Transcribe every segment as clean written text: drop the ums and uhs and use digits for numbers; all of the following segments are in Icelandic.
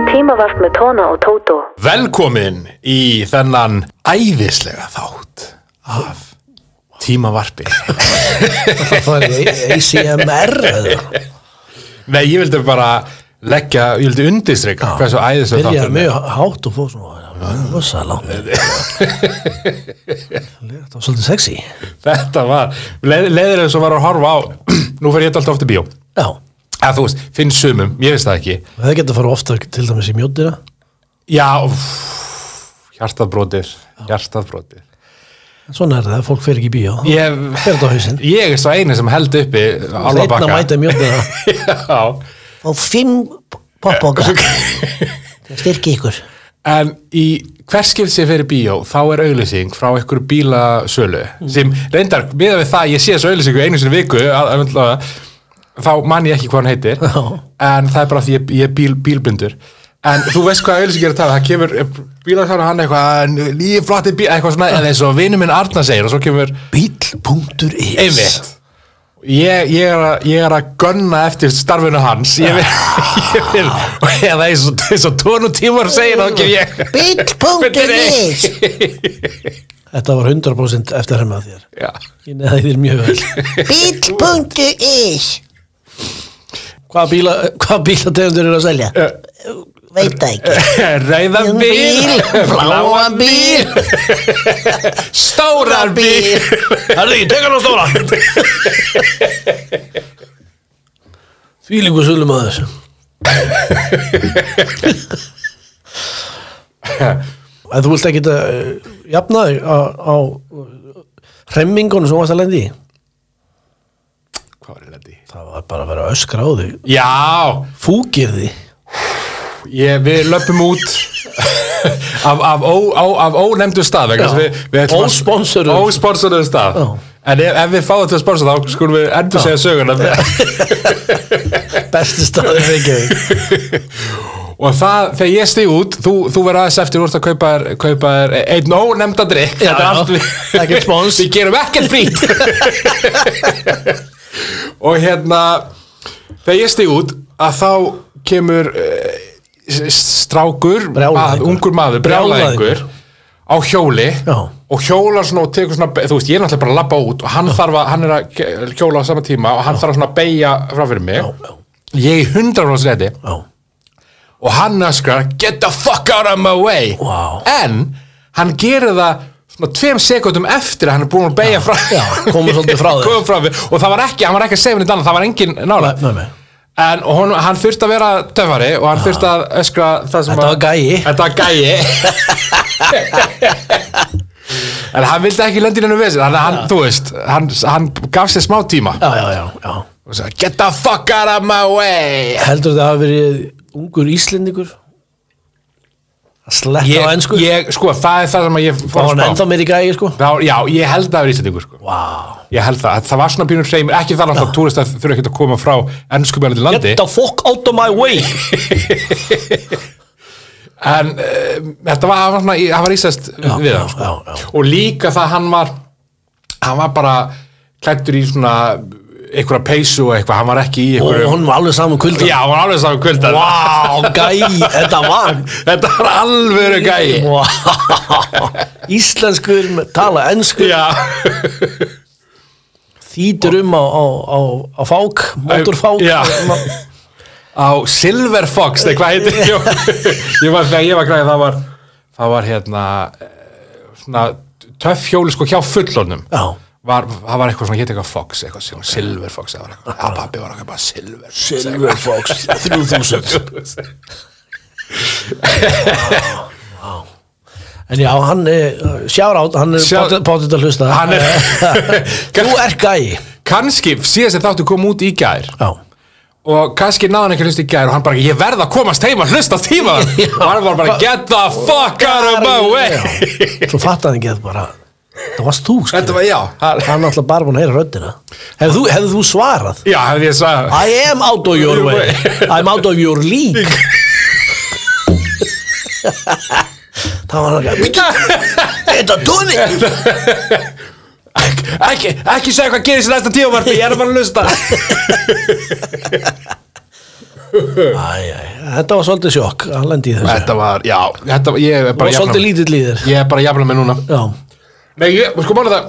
Tímavarp með Tóna og Tótó. Velkomin í þennan æðislega þátt af tímavarpi. Það ACMR Nei, ég vildi bara ég vildi undirstrika hversu æðislega þáttur. Byrjaði mjög hátt og fór svona rosa langt. Það var svolítið sexy. Þetta var leiðir eins og var að horfa á nú fer ég alltaf oft í bíó. Já. Þú veist, finn sumum, ég veist það ekki. Það getur að fara ofta til dæmis í mjóddina. Já, hjartað brotir. Svona það, fólk fer ekki í bíó. Fer þetta á hausinn. Ég svo eini sem held uppi álfabakka. Einn að mæta mjóddina. Já. Og 5 poppbóka. Það styrki ykkur. En í hverskil sem fyrir bíó, þá auglýsing frá einhverju bílasölu sem reyndar, miðað við það, ég sé þessu auglýsingu einu sinni viku, þá man ég ekki hvað hann heitir, en það bara því ég bílblindur. En þú veist hvað auglýsing að tala, það kemur bílasölu hann eitthvað, nýju flotti bíl, eitthvað svona, eða eins og vinur minn Arna segir, og svo kemur bíl.is. Einmitt. Ég að gunna eftir starfinu hans ég vil eða eins og Tónu Tímar segir þá ekki ég Bíll.is. Þetta var 100% eftir að þér. Já. Ég neði þér mjög vel. Bíll.is. Hvað bílategundur að selja? Veit það ekki. Rauðan bíl, bláan bíl, stóran bíl. Herðu, tek hann á stóra. Þvílíkur sölum að þessu. En þú vilt ekki jafna þig á hremmingunum sem varst að lendi í? Hvað var að lendi í? Það var bara að vera öskra á þig. Já. Fúkirði. Við löpum út af ónefndu stað ósponsoruðu stað en ef við fáum til að sponsora þá skulum við endur segja söguna besti staður Reykjavík. Og það, þegar ég stíg út þú verður aðeins eftir úr að kaupa þér einn ónefnda drykk ekkert spons, við gerum ekkert frít og þegar ég stíg út að þá kemur strákur, ungur maður brjálæðingur á hjóli og hjólar svona og tekur svona, þú veist, ég er náttúrulega bara að labba út og hann að hjóla á sama tíma og hann þarf svona að beygja frá fyrir mig ég er 100% rétti og hann öskrar get the fuck out of my way en hann gerir það svona 2 sekundum eftir að hann er búin að beygja frá komur svolítið frá þér og það var ekki að segja henni annað, það var engin nála og hann þurfti að vera töffari og hann þurfti að öskra það sem Þetta var gæi en hann vildi ekki lenda í hennu vesir þú veist, hann gaf sér smá tíma og sagði get the fuck out of my way. Heldur það hafi verið ungur Íslendingur að sletta á ensku? Sko, það það sem ég var hann ennþá meiri gæi, sko? Já, ég held það að vera Íslendingur, sko. Ég held það var svona pínur hreimur, ekki þar náttúrulega túristar þurfa ekki að koma frá enskumælandi landi. Get the fuck out of my way. En þetta var ísast við hann, sko. Og líka það hann var bara klæddur í svona einhverja peysu og eitthvað, hann var ekki í einhverju og hann var alveg saman kuldan. Já, hann var alveg saman kuldan. Vá, gæi, þetta var alvöru gæi. Íslenskur tala ensku. Já. Þýtur á fák, mótorfák. Já. Á Silver Fox, hvað heitir þegar ég var græði, það var svona töff hjóli sko hjá fullornum. Já. Það var eitthvað svona, hétt eitthvað Fox, eitthvað svona Silver Fox, pappi var eitthvað bara Silver Fox 3000. En já, hann sjárátt, hann potið að hlusta. Þú gæi. Kannski, síðast þáttu kom út í gær. Já. Og kannski náðan ekki hlusta í gær og hann bara, ég verð að komast heim að hlusta tíma. Og hann var bara, get the fuck out of my way. Svo fattaði hann ekki bara, það varst þú, sko. Þetta var, já. Hann alltaf bara búin að heyra röddina. Hefðu þú svarað? Já, hefði ég svarað. I am out of your way. I'm out of your league. Það var hann ekki, þetta Tóni. ekki segja hvað gerist í næsta tímavarpi, ég bara að hlusta. Þetta var svolítið sjokk að lendi í þessu. Þetta var, já, ég er bara svolítið lítill í þér. Ég er bara jafnlega með núna. Já. Nei, sko mála það,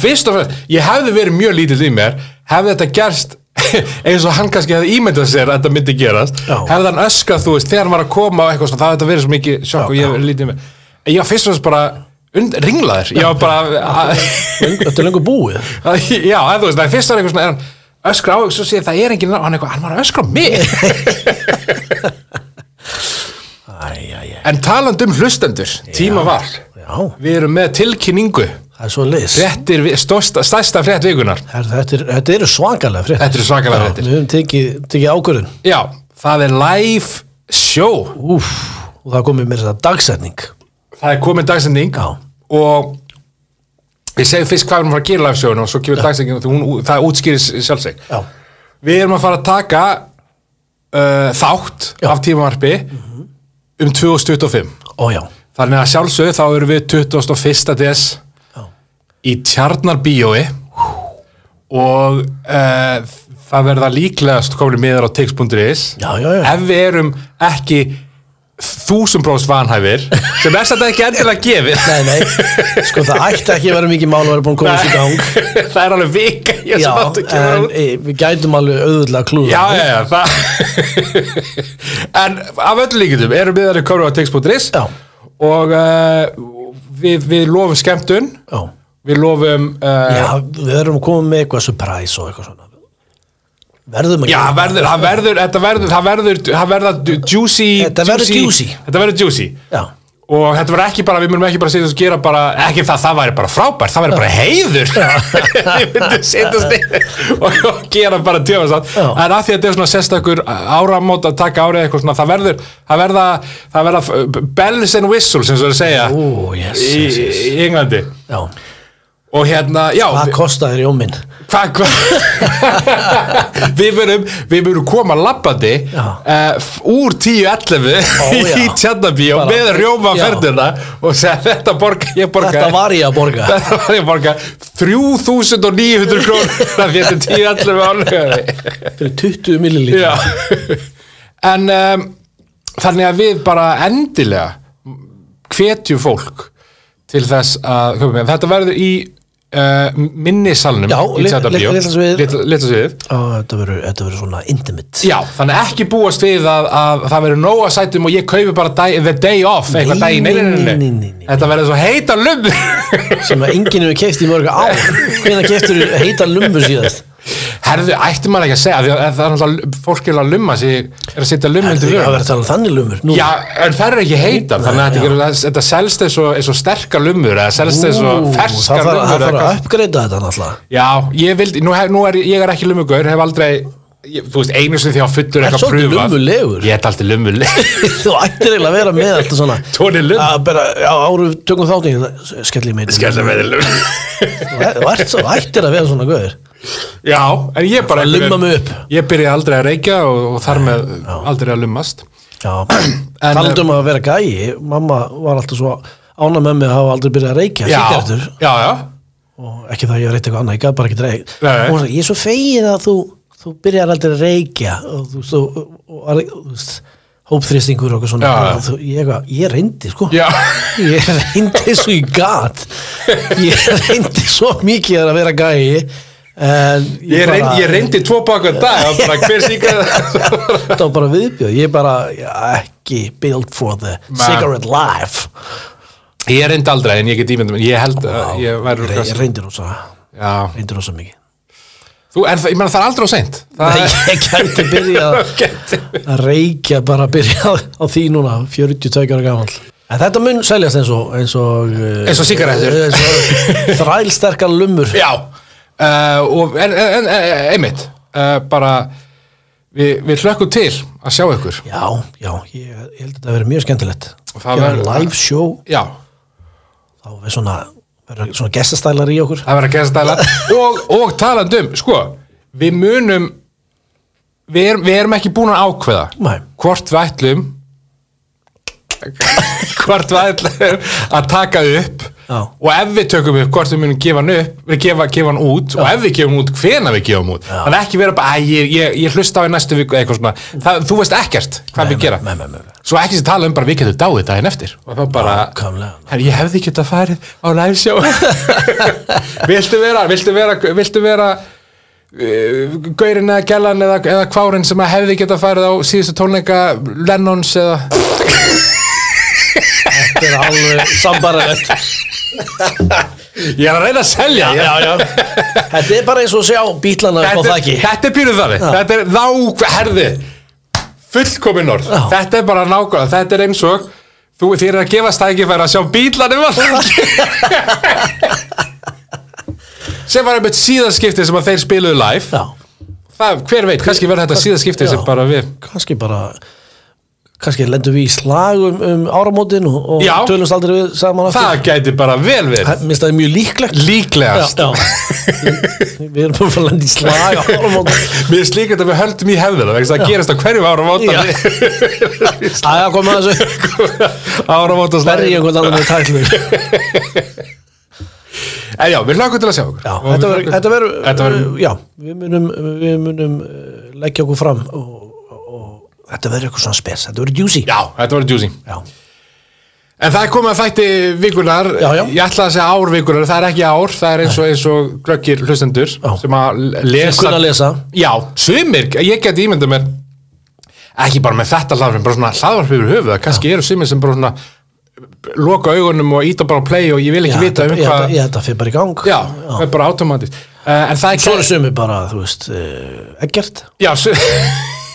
fyrst og fremst, ég hefði verið mjög lítill í mér, hefði þetta gerst eins og hann kannski hefði ímyndað sér að þetta myndi gerast, hefði hann öskað, þú veist, þegar hann var að koma á eitthvað svona, það hefði þetta verið svo mikið sjokk og ég hefði lítið í mér. Ég var fyrst og fremst bara ringlaður, ég var bara... Þetta er lengur búið. Já, en þú veist, það fyrst var eitthvað svona, öskra á, svo sé það enginn, hann var að öskra á mig. En talandi hlustendur, tíma var. Við erum með tilkynningu. Það er svo leys. Stærsta frétt vikunar. Þetta eru svakalega frétt. Þetta eru svakalega fréttir. Við höfum tekið ákvörðun. Já, það er live show. Og það komið með þessa dagsetning. Það er komið dagsetning. Já. Og við segjum fyrst hvað við erum að fara að gera live showinu og svo kemur dagsetningin og það útskýrir sjálfseg. Já. Við erum að fara að taka þátt af tímavarpi 2025. Já. Þannig að sjálfsögðu þá erum við 21. des í Tjarnarbíói og það verða líklegast komin miðar á tix.is ef við erum ekki 1000% vanhæfir sem er þetta ekki endilega gefið. Nei, sko það ætti ekki að vera mikið mál að vera búin að koma sér í gang. Það er alveg vika en við gætum alveg auðvitað klúða. Já, en af öllu líkindum erum miðar komin á tix.is og við lofum skemmtun. Við lofum við erum að koma með eitthvað surprise og eitthvað svona. Verðum að það verða juicy. Þetta verður juicy. Já. Og þetta verður ekki bara, við myndum ekki bara setja og gera bara, ekki það væri bara frábært, það væri bara heiður. Við myndum setja og gera bara tjóðasátt. En af því að þetta er svona sérstakur áramót að taka árið eitthvað svona, það verða bells and whistles, sem þú verður að segja, í Englandi. Já. Og hérna, já. Hvað kostaði þér í óminn? Við munum koma labbandi úr 10:11 í Tjarnarbíó með rjómaferðina og segja þetta var ég að borga 3.900 krónur því þetta er 10:11 álögari fyrir 20 millilítra. En þannig að við bara endilega hvetjum fólk til þess að þetta verður í minnisalnum í Tjarnarbíó, litla sviðið. Þetta verður svona intimate. Já, þannig ekki búast við að það verður nóga sætum og ég kaupi bara the day off eitthvað daginn. Nei. Þetta verður svo heita lummur sem að enginn hefur keypt í mörg ár. Hvenær keyptur heita lummur síðast? Herðu, ætti maður ekki að segja, það er náttúrulega fólk er að lumma sig, er að setja lumm undir vörn. Það verður talað þannig lummur. Já, en það er ekki heitar, þannig að þetta selst eins og sterkar lummur, eða selst eins og ferskar lummur. Það þarf að uppgreita þetta náttúrulega. Já, ég er ekki lummugaur, hef aldrei, þú veist, einu sem því að fullur eitthvað pröfað. Það er svolítið lummulegur. Ég er alltaf lummulegur. Þú ættir eiginlega að vera með alltaf svona. Tóni lumm. Áru tökum þáttingin, skelli með Já, en ég bara ég byrjaði aldrei að reykja og þar með aldrei að lummast. Talandum að vera gæi, mamma var alltaf svo ánægð með mig að hafa aldrei byrjað að reykja sígarettur. Já. Og ekki það ég reykt eitthvað annað, ég gaf bara ekki reykt. Ég er svo fegin að þú byrjar aldrei að reykja og þú veist hópþrýstingur og eitthvað svona. Ég reyndi sko. Ég reyndi svo í gat. Ég reyndi svo mikið að vera gæi. Ég reyndi 2 baka dag og bara hver síkar það var bara viðbjóð, ég bara ekki built for the cigarette life. Ég reyndi aldrei en ég get ímyndum, ég held að ég reyndi rosa mikið. Ég meina það er aldrei á seint. Ég gæti byrjað að reykja, bara byrjað á því núna 42 ára gamall. En þetta mun seljast eins og sígarettur, þrælsterkar lummur. Já. Og einmitt bara við hlökkum til að sjá ykkur. Já, ég held að þetta verður mjög skemmtilegt. Það verður live show. Já. Þá verður svona gestastælar í okkur. Það verður gestastælar og talandum, sko, við erum ekki búin að ákveða hvort við ætlum að taka upp og ef við tökum upp hvort við munum gefa hann upp, við gefa hann út og ef við gefum út, hvenær við gefum út þannig ekki vera bara, ég hlusta á í næstu viku eitthvað svona, þú veist ekkert hvað við gera, svo ekki sem tala bara við getum dáið daginn eftir og þá bara ég hefði getað farið á live show viltu vera gaurinn eða gellan eða kvárinn sem hefði getað farið á síðustu tónleika Lennons eða Þetta alveg sambaralegt Ég að reyna að selja já. Þetta bara eins og sjá bítlana á þakki Þetta pínuð þannig Þetta herði fullkomin orð Þetta bara nákvæmlega Þetta eins og þér að gefa stækifæri að sjá bítlana á þakki sem var einmitt síðaskipti sem að þeir spiluðu live hver veit, kannski verður þetta síðaskipti sem bara við kannski lendum við í slag áramótin og tölumst aldrei við saman aftur. Það gæti bara vel verið. Minnst það mjög líklegast. Við erum bara að lenda í slag áramótin. Mér er slíkast að við höldum í hefðina, það gerist á hverjum áramótin. Æja, komum að þessu. Áramótin slag. Verði einhvern annan með tæklu. En já, við hlakum til að sjá okkur. Þetta verður, við munum leggja okkur fram og þetta verður eitthvað svona spes, þetta verður juicy. Já, þetta verður juicy. Já. En það komið að þætti vikunar, ég ætla að segja árvikunar, það ekki ár, það eins og glöggir hlustendur sem að lesa. Sem kunna að lesa. Já, sumir, ég geti ímyndað mér, ekki bara með þetta hlaðvarp, bara svona hlaðvarp yfir höfuð, kannski eru sumir sem bara svona loka augunum og íta bara á play og ég vil ekki vita hvað. Þetta fyrir bara í gang. Já, það er bara automatist. Svo er sumir bara, þú veist, Eggert. Já,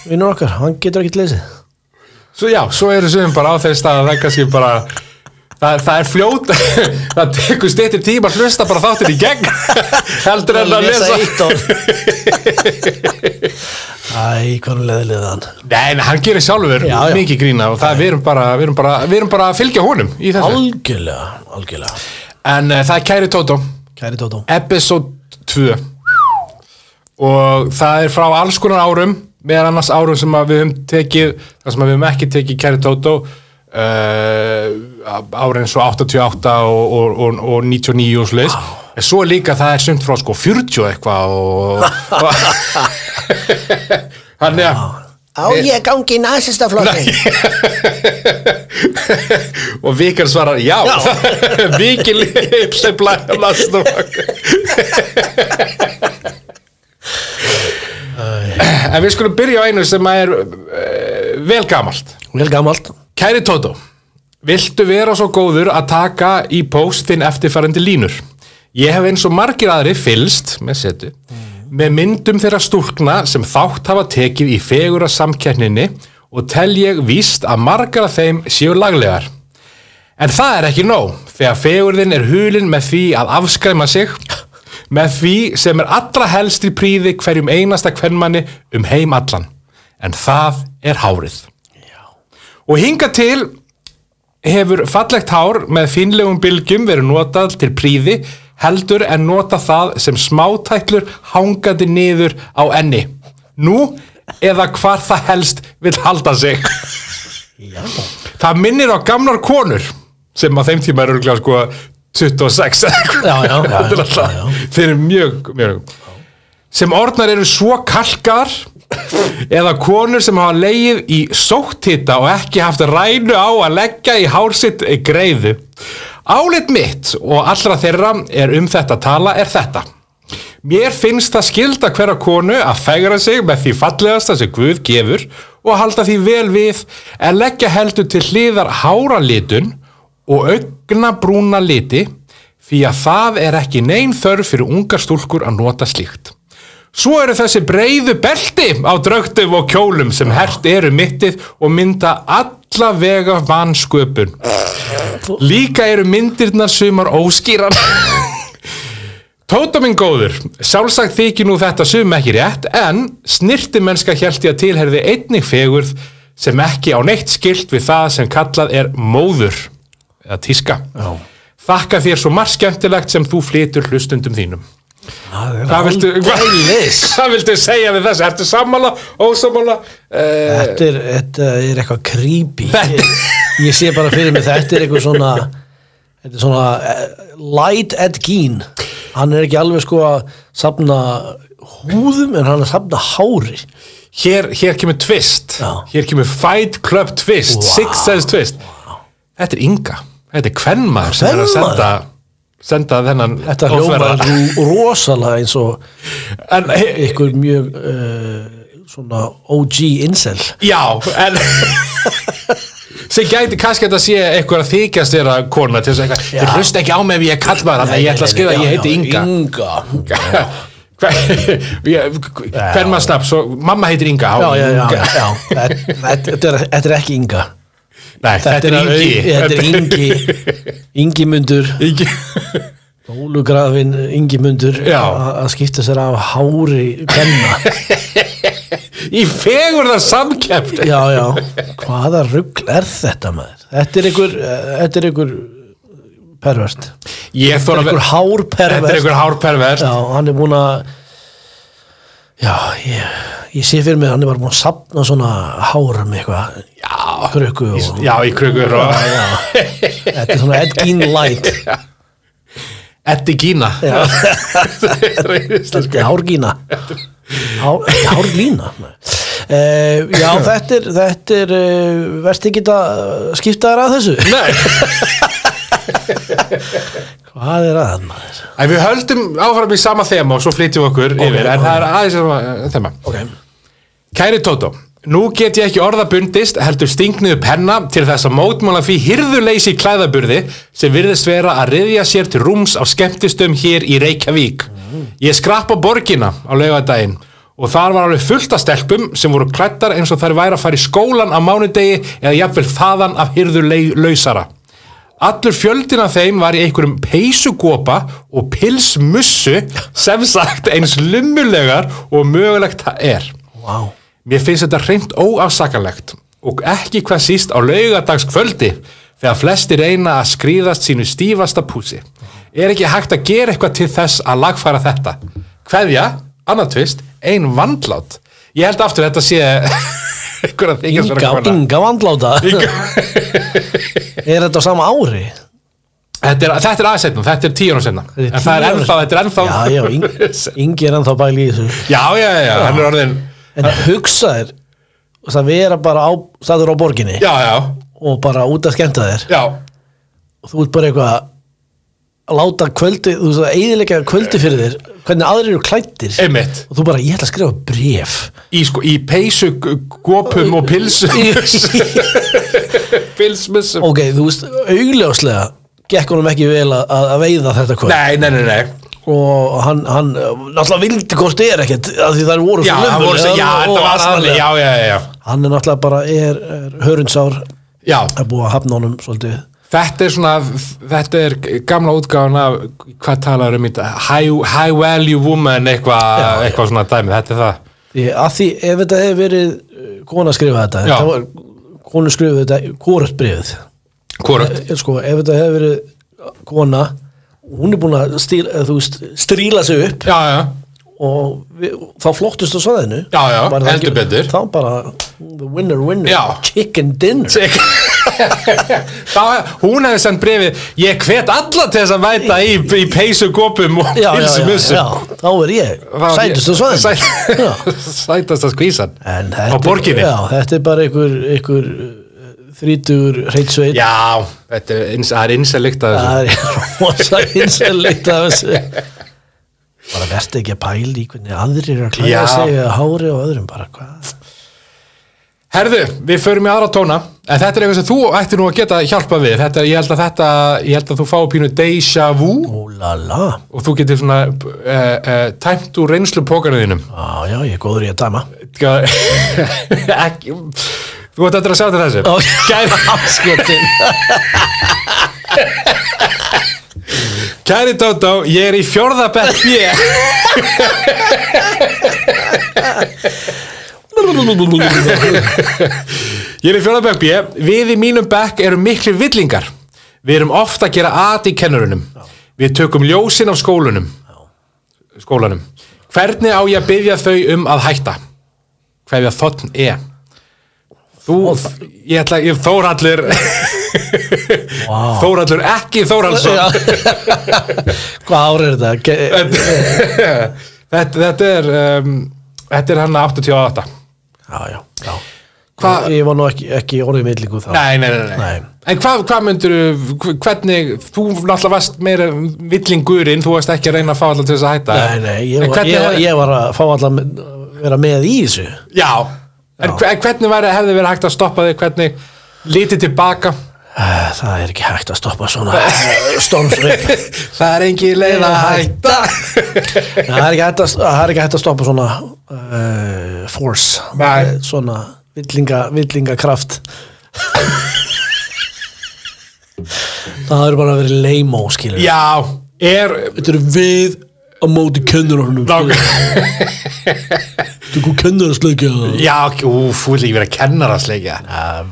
vinnur okkar, hann getur ekki lesið. Svo eru sumir bara á þeirri stað að það kannski bara það er fljót það tekur styttir tíma að hlusta bara þáttir í gegn heldur en að lesa eitt orð hvað leðilega hann Nei, hann gerir sjálfur mikið grína og það við erum bara að fylgja honum í þessu Algjörlega En það er Kæri Tótó Episode 2 og það er frá alls konar árum meðan annars árum sem við höfum tekið þar sem við höfum ekki tekið Kæri Tótó árin svo 88 og 99 og svoleiðis en svo líka það er sumt frá sko 40 eitthvað og þannig að ég gangi í nasistaflokkin og Vikar svarar já. Vikil Ipsebla nasistaflokkin En við skulum byrja á einu sem er vel gamalt Kæri Tótó, viltu vera svo góður að taka í post þinn eftirfarandi línur? Ég hef eins og margir aðri fylgst með myndum þeirra stúlkna sem þátt hafa tekið í fegurra samkeppninni og tel ég víst að margar af þeim séu laglegar. En það er ekki nóg, þegar fegurðin er hulin með því að afskræma sig, með því sem er allra helst í prýði hverjum einasta kvenmanni heim allan. En það er hárið. Og hingað til hefur fallegt hár með fínlegum bylgjum verið notað til prýði heldur en nota það sem smátætlur hangandi niður á enni. Nú eða hvar það helst vill halda sig. Já. Það minnir á gamlar konur sem á þeim tíma örugglega sko 26. Já. Þeir eru mjög sem orðnar eru svo kalkar eða konur sem hafa legið í sótthita og ekki haft rænu á að leggja í hár sitt greiðu. Álit mitt og allra þeirra er þetta tala er þetta. Mér finnst það skylda hverja konu að fegra sig með því fallegasta sem Guð gefur og halda því vel við en leggja heldur til hliðar háralitun og augnabrúna liti því að það er ekki nein þörf fyrir ungar stúlkur að nota slíkt. Svo eru þessi breiðu belti á drögtum og kjólum sem hert eru mittið og mynda alla vega vansköpun. Líka eru myndirnar sumar óskýrar. Tóta minn góður, sjálfsagt þykir nú þetta sum ekki rétt, en snirtimennska hélt ég að tilherði einnig fegurð sem ekki á neitt skylt við það sem kallað er móður, eða tíska. Já. Þakka þér svo margt skemmtilegt sem þú flytur hlustundum þínum. Hvað viltu segja við þessu? Ertu sammála, ósammála? Þetta er eitthvað creepy. Ég sé bara fyrir mig þetta er eitthvað svona þetta er svona light Ed Gein, hann er ekki alveg sko að safna húðum en hann er að safna hári. Hér kemur twist, hér kemur Fight Club twist, Sixth Sense twist. Þetta er Inga, þetta er kvenmaður sem er að senda þennan þetta hljómar rosalega eins og ykkur mjög svona OG incel. Já, en sem gæti kannski að sé eitthvað að þykjast vera kona til þess að eitthvað, þið hlusta ekki á mig ef ég er kallmaður, þannig að ég ætla að skrifa að ég heiti Inga. Hvern maður snapp, svo mamma heitir Inga. Já, þetta er ekki Inga. Nei, þetta er Ingimundur. Ólugrafin Ingimundur að skipta sér af hári kvenna. Í fegurðar samkeppni. Já, hvaða rugl er þetta maður? Þetta er ykkur pervert. Þetta er ykkur hárpervert. Já, hann er búin að ég sé fyrir mig hann er bara búin að safna svona hárum eitthvað. Krukku og í krukku og þetta er svona Ed Gein light. Eddi Gína. Hárgína. Hárglína. Já, þetta er verðst ekki að skipta þér að þessu? Nei. Hvað er að maður? Við höldum áfram í sama þema og svo flytjum okkur yfir, en það er aðeins þema. Kæri Tótó, nú get ég ekki orða bundist, heldur stingniðu penna til þess að mótmála því hirðuleysi klæðaburði sem virðist vera að ryðja sér til rúms á skemmtistöðum hér í Reykjavík. Ég skrapp á borgina á laugardaginn og þar var alveg fullt af stelpum sem voru klæddar eins og þær væri að fara í skólan á mánudegi eða jafnvel þaðan af hirðulausara. Allur fjöldinn af þeim var í einhverjum peysugopa og pilsmussu sem sagt eins lummulegar og mögulegt það er. Wow. Mér finnst þetta hreint óafsakanlegt og ekki hvað síst á laugardagskvöldi þegar flesti reyna að skríðast sínu stífasta púsi. Er ekki hægt að gera eitthvað til þess að lagfæra þetta? Kveðja, annað tvist, ein vandlát. Ég held aftur þetta sé Inga vandláta. Er þetta á sama ári? Þetta er aðeins þetta er 10 ára senna. En það er ennþá Já, Ingi er ennþá bæli í þessu. Já, hann er orðin. En hugsaðir það vera bara staður á borginni. Já. Og bara út að skemmta þér. Já. Og þú ert bara eitthvað að láta kvöldi, þú veist að eyðileggja kvöldi fyrir þér, hvernig aðrir eru klæddir. Einmitt. Og þú bara, ég ætla að skrifa bréf. Í peysu, gópum og pilsum. Pilsmussum. Ok, þú veist, augljóslega gekk honum ekki vel að veiða þetta kvöld. Nei. Og hann náttúrulega vildi hvort er ekkert að því það voru svo lummulega. Já. Hann er náttúrulega bara hörundsár að búa að hafna honum svolítið. Þetta er gamla útgáfan af hvað talar þetta high value woman eitthvað svona dæmi, þetta er það. Að því ef þetta hefur verið kona að skrifa þetta var konu skrifa þetta hvorugt bréfið. Sko, ef þetta hefur verið kona, hún er búin að stríla sig upp. Já. Og þá flottust á svæðinu. Já, heldur betur. Þá bara the winner, chicken dinner. Hún hefði sendt bréfið, ég hvet alla til þess að væta í peysugopum og pilsmussum. Já, þá er ég sætust á svæðinu. Sætasta skvísan á borginni. Já, þetta er bara einhver 30 hreitsveit. Já, það er inselikt af þessu. Það er rosa inselikt af þessu. Bara verður ekki að pæla í hvernig aðrir eru að klæða sig eða hári og öðrum bara hvað. Herðu, við förum í aðra tóna, en þetta er eitthvað sem þú ætti nú að geta hjálpað við. Ég held að þú fái pínu déjà vu. Lala. Og þú getur svona tæmt úr reynslupókarnu þínum. Já, ég er góður í að dæma. Þú ætti að sjá til þessu. Gæri afskotin. Kæri Tótó, ég er í 4. bekk B. Ég er í 4. bekk B. Við í mínum bekk erum miklir villingar. Við erum ofta að gera at í kennurunum. Við tökum ljósin af skólanum. Hvernig á ég að biðja þau að hætta? Hverja þotn Þórhallur Þórhallur ekki Þórhallsson Hvað ár er þetta? Þetta er hann 88. Já. Ég var nú ekki orðið millingu þá. Nei. En hvað myndirðu, hvernig, þú náttúrulega varst meira villingurinn, þú varst ekki að reyna að fá alla til þess að hætta. Nei, ég var að fá alla að vera með í þessu. Já, en hvernig hefði verið hægt að stoppa þig, hvernig litið tilbaka? Það er ekki hægt að stoppa svona stormsvip. Það er engin leið að hætta. Það er ekki hægt að stoppa svona force. Nei. Svona villingakraft. Það er bara að vera lame-o, skilur. Já, Þetta við á móti kennurunum. Þú kom kennarasleikja. Já, þú vil ekki vera kennarasleikja.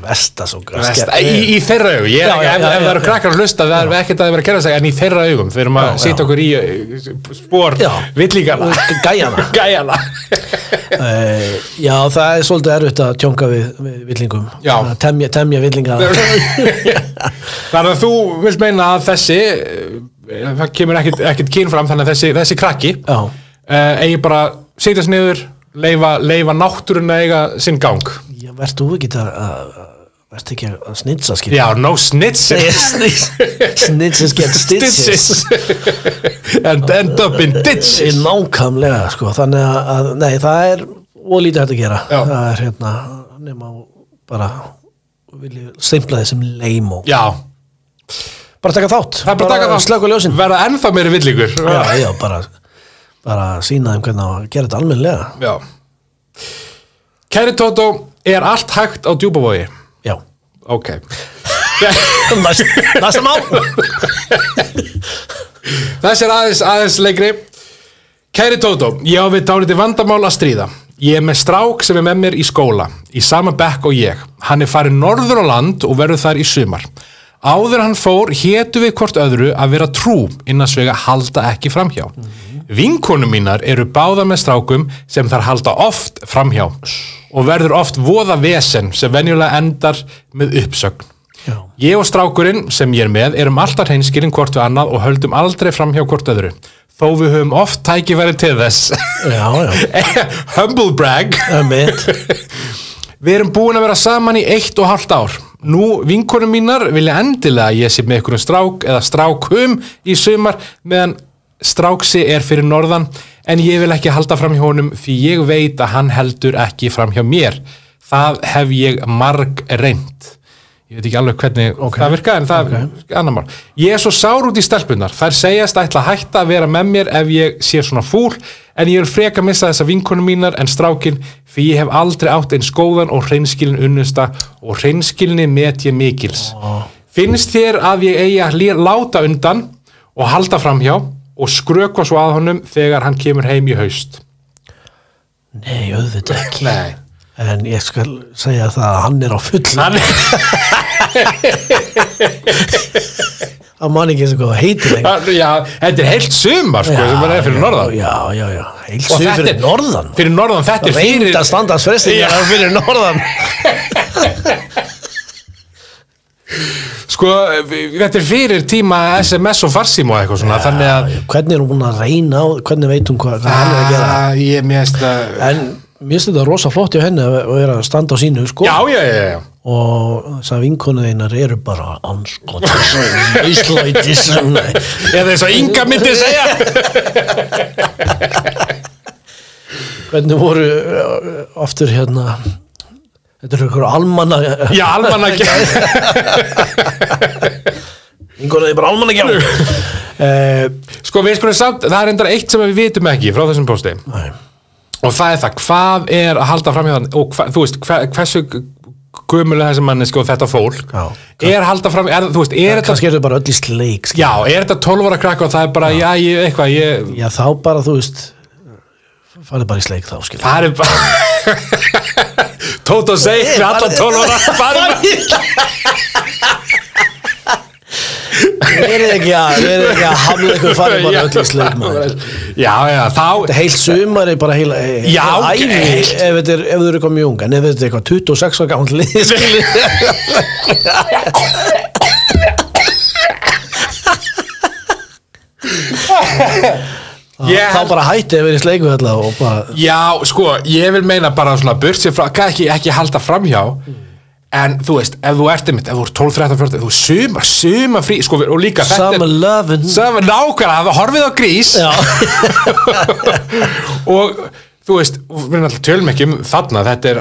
Vestasókar. Í þeirra augum. Ef það eru krakkar að hlusta, það er ekkert að vera kennarasleikja, en í þeirra augum. Við erum að setja okkur í spór villingana. Gæjana. Já, það er svolítið erfitt að tjónka við villingum. Já. Temja villingana. Þannig að þú vilt meina að það kemur ekkert kyn fram, þannig að þessi krakki eigi bara setjast niður, leifa náttúruna eiga sinn gang. Já, verður þú ekki að snitsa, skilja? Já, no snitches. Snitches get stitches. And end up in ditches. Nákvæmlega, sko. Þannig að, nei, það er ólítið hægt að gera. Já. Það er nema bara vilja stimplaði sem lame-o. Já. Bara taka þátt. Það er bara taka þátt. Slökka ljósin. Verða ennþá meiri villingur. Já, bara sína þeim hvernig að gera þetta almennilega. Já. Kæri Tótó, er allt hægt á Djúpavogi? Já. Ok. Næsta mál. Þessi er aðeins leikri. Kæri Tótó, ég á við dálítið vandamál að stríða. Ég er með strák sem er með mér í skóla, í sama bekk og ég. Hann er farið norður á land og verður þar í sumar. Áður hann fór hétu við hvort öðru að vera trú innans vega halda ekki framhjá. Vinkonum mínar eru báðar með strákum sem þar halda oft framhjá og verður oft voða vesen sem venjulega endar með uppsögn. Já. Ég og strákurinn sem ég er með erum alltaf hreinskilin hvort við annað og höldum aldrei framhjá hvort öðru. Þó við höfum oft tækifæri til þess. Já. Humble brag. Við erum búin að vera saman í 1,5 ár. Nú, vinkonum mínar vilja endilega að ég sé með einhverjum strák eða strákum í sumar meðan stráksi er fyrir norðan en ég vil ekki halda fram hjá honum því ég veit að hann heldur ekki fram hjá mér. Það hef ég marg reynt. Ég veit ekki alveg hvernig það virka en það er annar mál. Ég er svo sár út í stelpunar. Þær segjast ætla að hætta að vera með mér ef ég sé svona fúl en ég vil freka missa þessa vinkonum mínar en strákin því ég hef aldrei átt eins góðan og hreinskilin unnusta og hreinskilni met ég mikils. Finnst þér að ég eigi að láta undan og halda framhjá og skrökva svo að honum þegar hann kemur heim í haust? Nei, auðvitað ekki. Nei. En ég skal segja það að hann er á fullu. Það man ekki eins og hvað heitir lengur. Já, þetta er heilt sumar sko, sem bara er fyrir norðan. Já. Heilt sumar fyrir norðan. Fyrir norðan, þetta er fyrir... Reynda standardsfrestingar fyrir norðan. Sko, þetta er fyrir tíma SMS og farsím og eitthvað svona, þannig að... Hvernig er hún búin að reyna á, hvernig veit hún hvað hann er að gera? Ég mérst að... En mér finnst þetta rosa flott hjá henni að vera að standa á sínu, sko. Já. Og þess að vinkonur þínar eru bara anskotis, íslætis. Eða þess að Inga myndi segja. Hvernig voru aftur hérna... Þetta er ykkur almanna... Já, almannagjá. Vinkonur er bara almannagjá. Sko, við skulum samt, það er endara eitt sem við vitum ekki frá þessum pósti. Nei. Og það er það, hvað er að halda fram í þann og þú veist, hversu gömulega þessi manneski og þetta fólk er að halda fram, þú veist, er þetta... Kannski er þetta bara öll í sleik. Já, er þetta 12 ára krakka og það er bara, Já, þá bara, þú veist, farið bara í sleik þá, skilja. Farið bara... Tóta og seg, við alla 12 ára, farið bara... verið ekki að hamla ykkur farið bara öll í sleik maður. Já, þá þetta heilt sumari bara heila ævi ef þau eru eitthvað mjög unga en ef þetta er eitthvað 26 ára gamall lið þá bara hætti að vera í sleiku bara... Já, sko, ég vil meina bara svona burt sér frá, ekki halda framhjá en þú veist, ef þú ert einmitt, ef þú ert 12, 13, 14 þú suma frí, sko, og líka summer lovin' nákvæmlega, horfið á grís og þú veist, við erum alltaf tölum ekki þarna, þetta er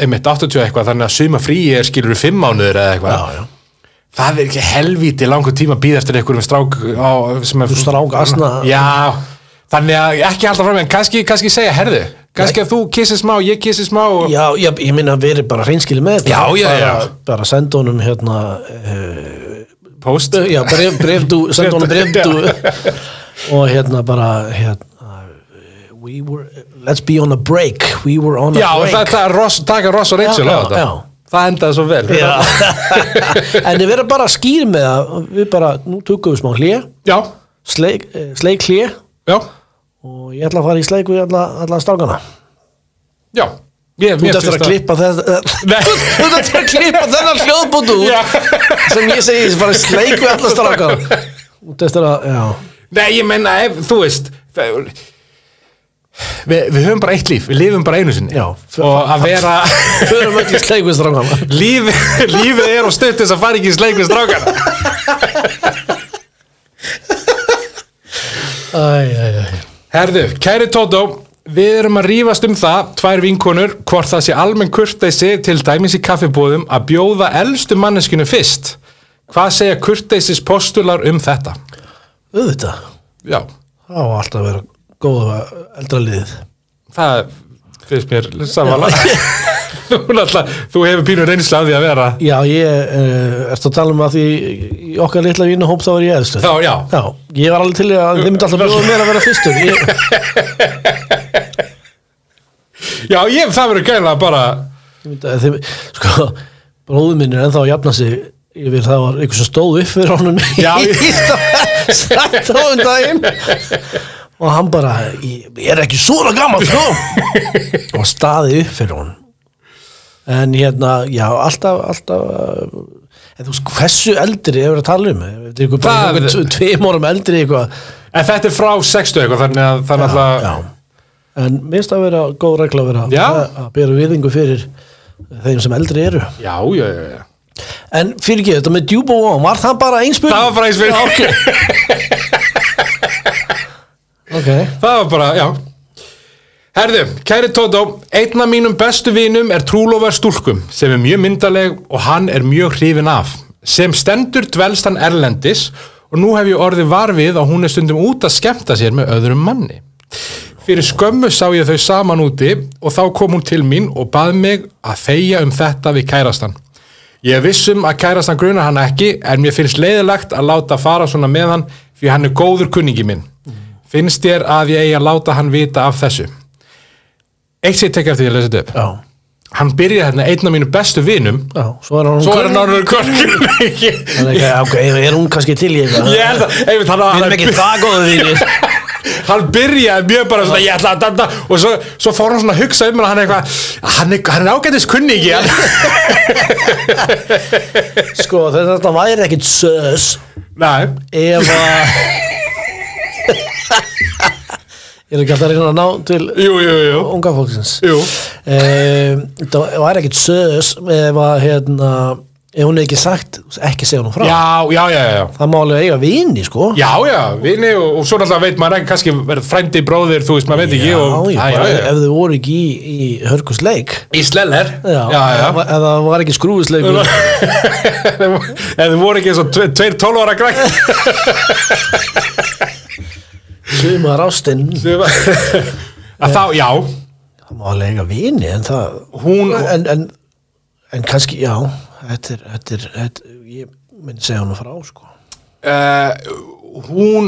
einmitt 80 eitthvað, þannig að suma frí skilur 5 mánuður eða eitthvað það er ekki helvíti langur tíma að bíða eftir einhverjum strák strák asna já, þannig að ekki halda fram en kannski segja, herðu kannski að þú kissir smá, ég kissir smá já, ég minna að veri bara hreinskili með bara senda honum post senda honum brefdu og bara let's be on a break we were on a break taka Ross og Rachel á þetta það endaði svo vel en þið verður bara skýr með að við bara, nú tökum við smá hlé sleik hlé og ég ætla að fara í sleik við alla strákana já þú ættir að klippa þennan hljóðbútu sem ég segi bara sleik við alla strákana þú ættir að, nei ég menna þú veist við höfum bara eitt líf, við lifum bara einu sinni og að vera förum ekki í sleik við strákana lífið er og stutt þess að fara ekki í sleik við strákana herðu, kæri Tótó við erum að rífast það 2 vinkonur, hvort það sé almenn kurteisi til dæmis í kaffibúðum að bjóða elstu manneskinu fyrst hvað segja kurteisis postular þetta? Auðvitað já, það á alltaf að vera góða eldra liðið það finnst mér samanlega þú hefur pínu reynslu af því að vera já, ertu að tala að því í okkar litla vinahóp þá var ég eðstur já, ég var alveg til að þið myndi alltaf bjóða mér að vera fyrstur já, það verður gæla bara sko, bróður minn er ennþá að jafna sig yfir það var eitthvað sem stóð upp fyrir honum sagt á daginn og hann bara, ég er ekki svona gammal sko og staði upp fyrir honum en já, alltaf en þú veist, hversu eldri hefur að tala þetta er eitthvað 2 árum eldri eitthvað en þetta er frá 60 eitthvað þannig að en minnst að vera góð regla að vera að bera virðingu fyrir þeim sem eldri eru já en fyrir ekki, þetta með djúpa og var það bara einspurning? Það var bara einspurning okay. Það var bara, já herðu, kæri Tótó einn af mínum bestu vinum er trúlofar stúlkum sem er mjög myndarleg og hann er mjög hrifinn af sem stendur dvelst hann erlendis og nú hef ég orðið var við að hún er stundum út að skemmta sér með öðrum manni fyrir skömmu sá ég þau saman úti og þá kom hún til mín og bað mig að þegja þetta við kærastan ég er vissum að kærastan grunar hann ekki en mér finnst leiðilegt að láta fara svona með hann því hann er góður kunningi minn finnst þér að ég eigi að láta hann vita af þessu eitt sér tekja eftir því að lesa þetta upp hann byrjaði hérna einn af mínu bestu vinum svo er hann orðinn kunningi er hún kannski til í eitthvað ég held að við erum ekki það góðu vinir hann byrjaði mjög bara svona ég ætla að og svo fór hann svona að hugsa hann eitthvað hann er ágætis kunningi sko þetta væri ekkit sös nei ef að ég er ekki alltaf að reyna að ná til unga fólksins það væri ekkit sös ef að ef hún ekki sagt, ekki segja hún frá já það má alveg eiga vini sko já, vini og svo náttúrulega veit maður ekki kannski verið frændi bróðir, þú veist, maður veit ekki ef þau voru ekki í hörkusleik í sleller ef það var ekki skrúfisleikur ef þau voru ekki eins og 2 12 ára græk sumar ástinn að þá, það má alveg eiga vini en það en kannski, já ég myndi segja hún frá sko hún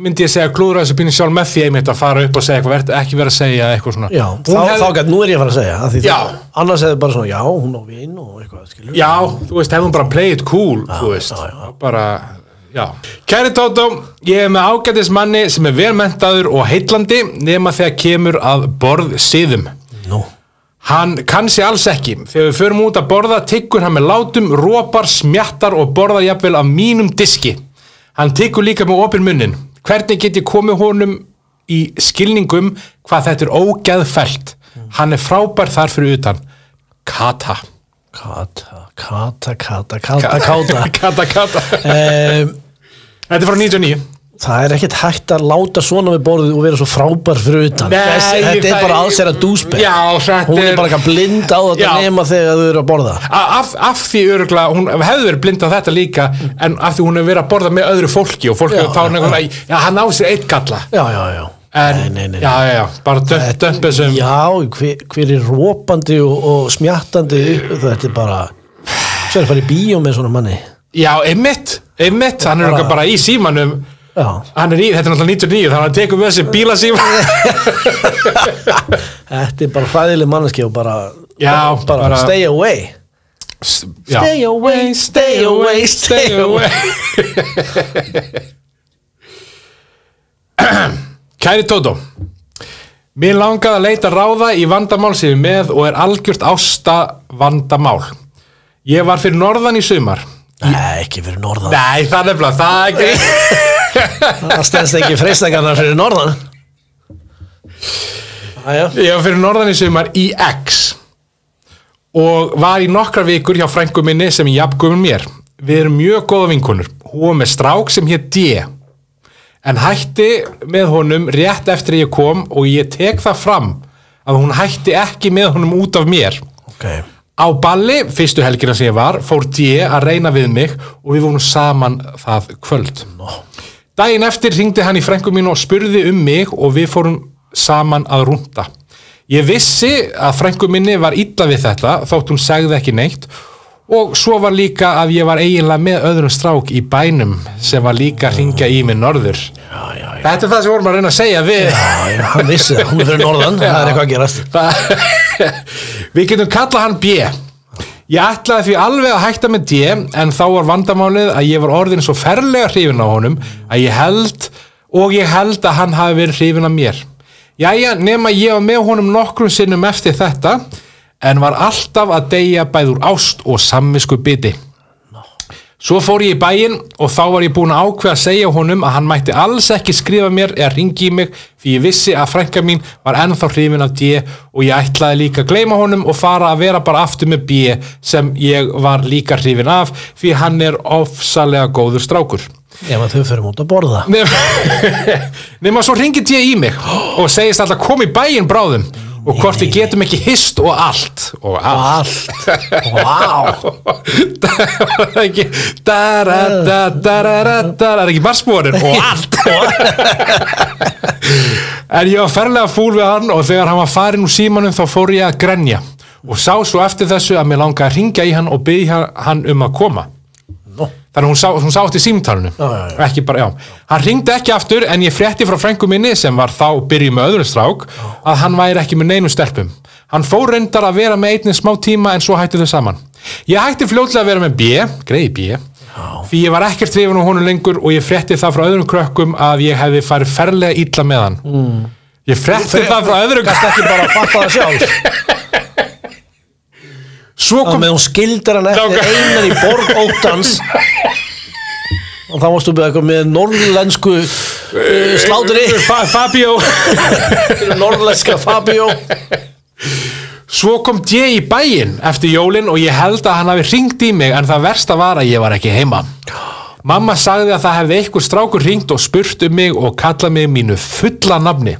myndi ég segja klúðra þessu pínu sjálf með því einmitt að fara upp og segja eitthvað ekki verið að segja eitthvað svona já, nú er ég að fara að segja annars hefði bara svona, já, hún á vin og eitthvað skilur já, þú veist, hefði hún bara play it cool þú veist, bara Já. Kæri Tótó, ég með ágætis manni sem vel menntaður og heillandi nema þegar kemur að borðsiðum. Hann kann sig alls ekki. Þegar við förum út að borða, tyggur hann með látum, ropar, smjattar og borðar jafnvel af mínum diski. Hann tyggur líka með opinn munnin. Hvernig get ég komið honum í skilningum hvað þetta ógeðfellt? Hann frábær þar fyrir utan. Kata. Kata. Þetta frá 99. Það ekkert hægt að láta svona við borðið og vera svo frábær fyrir utan. Þetta bara alls að dúsbeg. Já, hún bara ekki blind á þetta nema þegar þau eru að borða. Af því öruglega, hún hefði verið blind á þetta líka, en af því hún hefur verið að borða með öðru fólki og fólki þá er hann á sér eitt galla. Já. Nei. Já, bara dömpið sem... Já, hver rópandi og smjattandi, þetta bara... Svo að fara í bíó með svona manni. Já, einmitt, hann er bara í símanum. Þetta er náttúrulega 99, þannig að hann tekur með þessi bílasíma. Þetta bara hræðileg manneskja og bara stay away. Stay away. Kæri Tótó, mér langaði að leita ráða í vandamál sem ég með og algjört ásta vandamál. Ég var fyrir norðan í sumar. Nei, ekki fyrir norðan. Nei, það nefnilega, það ekki. Það stendst ekki freistakarnar fyrir norðan. Ég var fyrir norðan í sumar í X og var í nokkrar vikur hjá frænku minni sem er jafngömul mér. Við erum mjög góða vinkonur. Hún var með strák sem hét D en hætti með honum rétt eftir ég kom og ég tek það fram að hún hætti ekki með honum út af mér. Á balli, fyrstu helgina sem ég var, fór D að reyna við mig og við vorum saman það kvöld. Daginn eftir hringdi hann í frænku mínu og spurði mig og við fórum saman að rúnda. Ég vissi að frænku minni var illa við þetta þótt hún segði ekki neitt og svo var líka að ég var eiginlega með öðrum strák í bænum sem var líka að hringja í mig norður. Þetta er það sem vorum að reyna að segja við. Já, hann vissi það, hún er fyrir norðan, það er eitthvað að gerast. Við getum kallað hann B. Ég ætlaði því alveg að hætta með D en þá var vandamálið að ég var orðin svo ferlega hrifin á honum að ég held að hann hafi verið hrifin af mér. Jæja, nema ég var með honum nokkrum sinnum eftir þetta en var alltaf að deyja bæði úr ást og samviskubiti. Svo fór ég í bæinn og þá var ég búin að ákveða að segja honum að hann mætti alls ekki skrifa mér eða hringi í mig því ég vissi að frænka mín var ennþá hrifin af D og ég ætlaði líka að gleyma honum og fara að vera bara aftur með B sem ég var líka hrifin af því hann er ofsalega góður strákur. Ef að þau förum út að borða. Nema svo hringi D í mig og segist alltaf kom í bæinn bráðum og hvort við getum ekki hist og allt. Vá. Það er ekki það er ekki marsmórin og allt. En ég var ferlega fúl við hann og þegar hann var farinn úr símanum þá fór ég að grenja og sá svo eftir þessu að mér langaði að hringja í hann og biðja hann um að koma. Þannig hún sá eftir símtalinu. Ekki bara, Hann hringdi ekki aftur en ég frétti frá frænku minni sem var þá byrjuð með öðrum strák að hann væri ekki með neinum stelpum. Hann fór reyndar að vera með einnig smá tíma en svo hætti þau saman. Ég hætti fljótlega að vera með greið B, því ég var ekkert hrifinn á honum lengur og ég frétti það frá öðrum krökkum að ég hefði farið ferlega illa með hann. Ég frétti það frá öðrum krökkum. Ekki bara að fatta það sjálf. Svo kom... Með hún skildar hann eftir einan í borg óttans og þá varstu með norðlensku slátri Fabio norðlenska Fabio. Svo kom D í bæinn eftir jólin og ég held að hann hafi hringt í mig en það versta var að ég var ekki heima. Mamma sagði að það hefði einhver strákur hringt og spurt mig og kallað mig mínu fulla nafni.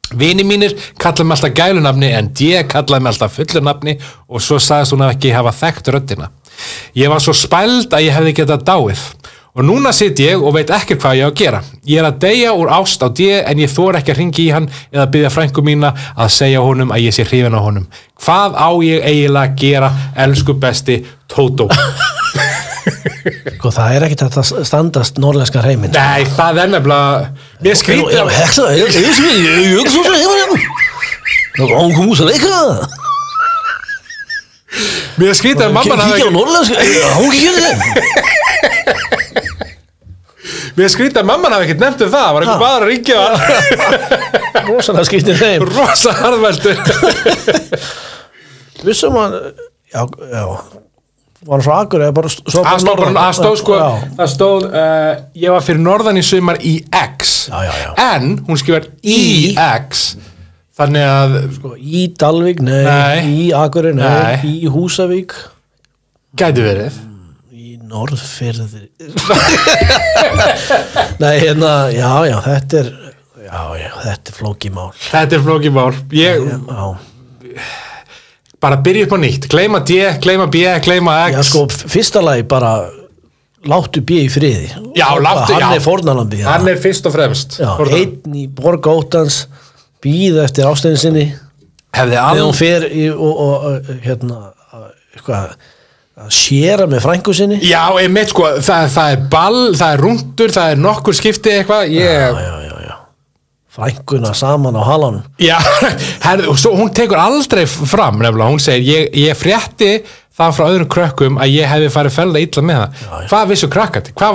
Vini mínir kallaði mig alltaf gælunafni en D kallaði mig alltaf fullu nafni og svo sagðist hún að ekki hafa þekkt röddina. Ég var svo spæld að ég hefði getað dáið og núna sit ég og veit ekkert hvað ég á að gera. Ég er að deyja úr ást á D en ég þor ekki að hringi í hann eða biðja frænku mína að segja honum að ég sé hrifin á honum. Hvað á ég eiginlega að gera, elsku besti Tótó? Það er ekkert að standast norðlenska hreiminn. Nei, það er nefnilega mér skrítið hún kom úr að leika mér skrítið að mamman kíkja á norðlenska hún kíkja Mér skrýta að mamman hafi ekkert nefnt það, var einhver bara að ringja rosalega skrýttir þeim rosa harðveldur vissum að já var hann frá Akureyri bara það stóð ég var fyrir norðan í sumar í X en hún skrifar í X þannig að sko, í Dalvík, nei, í Akureyri, nei, í Húsavík gæti verið í Norðfirði nei, hérna, já, þetta er flókimál ég bara byrja upp á nýtt, gleyma D, gleyma B, gleyma X já, sko, fyrsta lagi bara láttu B í friði hann er fórnarlambi hann er fyrst og fremst einn í borg óttans býða eftir ástöðin sinni þegar hún fer og hérna eitthvað að séra með frængu sinni já, einmitt sko, það er ball það er rúndur, það er nokkur skipti eitthvað já frænguna saman á halanum já, og svo hún tekur aldrei fram nefnilega, hún segir, ég frétti það frá öðrum krökkum að ég hefði farið felda illa með það, hvað vissu krakkandi hvað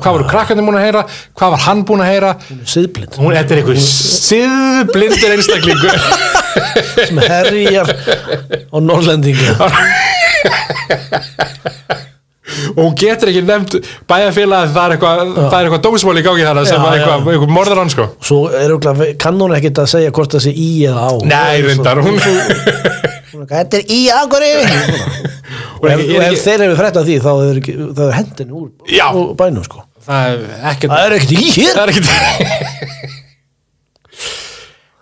voru krakkandi búin að heyra hvað var hann búin að heyra siðblind þetta er einhver siðblindur einstaklingur sem herjar á Norrlendingu og hún getur ekki nefnt bæjarfélag að það er eitthvað dómsmál í gangi þarna sem var eitthvað morður hann sko svo kann hún ekkert að segja hvort það sé í eða á nei, reyndar hún þetta er í Akureyri og ef þeir hefur frétt af því þá er hendin úr bænum sko það er ekkert í hér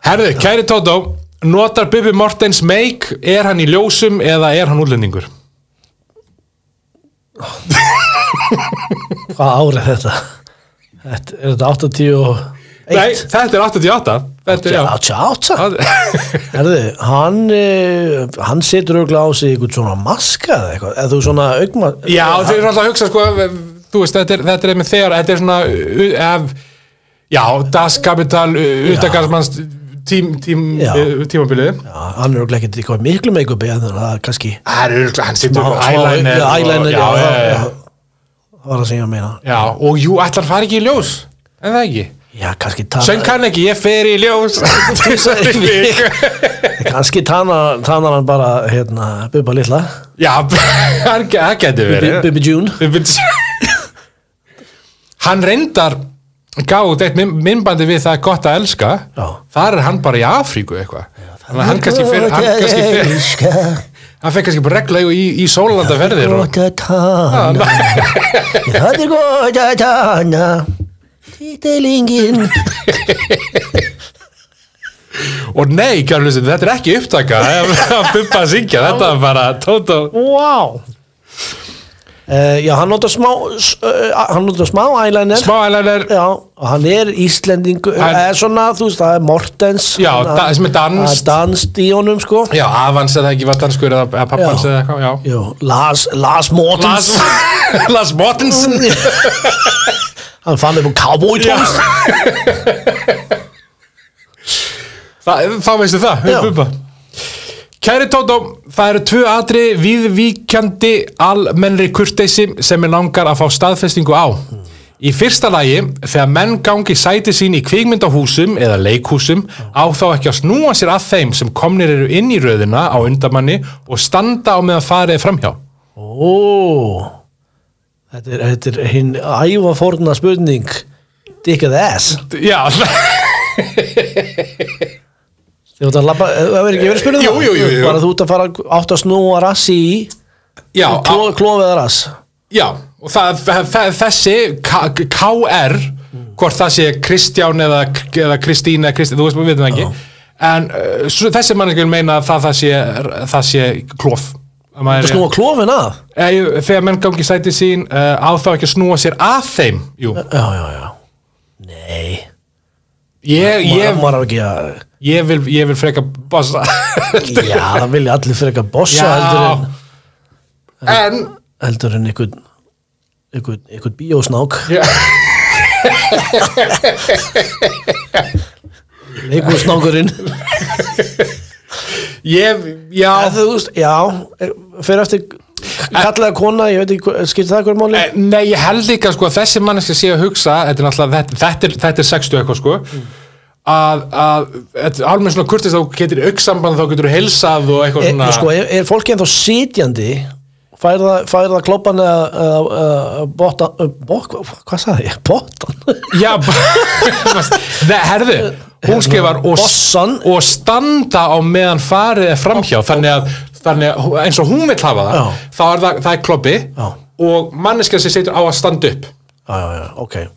herðu, kæri Tótó notar Bubbi Mortens make er hann í ljósum eða er hann útlendingur hvað ár er þetta? Er þetta 81? Nei, þetta er 88 Herðu, hann setur örugglega á sig eitthvað svona maska eða eitthvað, eða þú svona augma já, þeir eru alltaf að hugsa sko þú veist, þetta er með þegar þetta er svona já, Das Kapital utagarsmanns tímabilið hann er örugglega ekkert eitthvað miklu make-upi en það er kannski hann setur eyeliner það var það sem ég að meina já, og jú, ætlar fara ekki í ljós en það ekki já, kannski söng hann ekki, ég fer í ljós kannski tanar hann bara hérna, Bubba litla já, það getur verið Bubbi June hann reyndar gáð eitt myndbandi við það gott að elska þar er hann bara í Afríku eitthvað þannig að hann kannski fyrir hann fekk kannski bara regla í sólandaferðir gott að tana það er gott að tana títilingin og nei, kjærlustin, þetta er ekki upptaka að Bubba að syngja, þetta er bara Tótó wow já, hann notar smá eyeliner já, og hann er Íslendingur svona, þú veist, það er Mortens já, sem er danst í honum, sko já, Avans eða ekki var danskur eða pappans eða eitthvað, já Lars Mortens Lars Mortensen hann fann upp cowboy tónst þá veistu það, Bubba kæri Tótó, það eru 2 atriði viðvíkjandi almennri kurteisi sem langar að fá staðfestingu á. Í fyrsta lagi, þegar menn gangi sæti sín í kvikmyndahúsum eða leikhúsum á þá ekki að snúa sér að þeim sem komnir eru inn í röðina á undamanni og standa á meðan farið framhjá. Þetta er hinn ævaforna spurning dick and ass. Já, það er ekki verið spurning jú. bara þú ert að fara átt að snúa rassi í klófið að rass já, og þessi KR hvort það sé Kristján eða Kristín eða Kristín, þú veist, við veitum ekki en þessi mannskjöld meina að það sé klóf það snúa klófin að þegar menn gangi sæti sín á þá ekki að snúa sér að þeim jú. Já nei ég vil freka bossa já, það vilja allir freka bossa heldur en einhvern bíósnák leikursnákurinn já, þú veist, já fyrir eftir kallaði kona, ég veit ekki, skiptir það hverju máli? Nei, ég held líka sko að þessi manneska sé að hugsa, þetta er 60 eitthvað sko, að alveg svona kurtist þá getur auksamband, þá getur heilsað og eitthvað svona. Sko, er fólki ennþá sitjandi, fær það klobban eða bottan, hvað sagði ég? Bottan? Já, nei, herðu, hún skrifar og standa á meðan farið framhjá, þannig að eins og hún vill hafa það, þá er klobbi og manneska sem setur á að standa upp. Já, ok.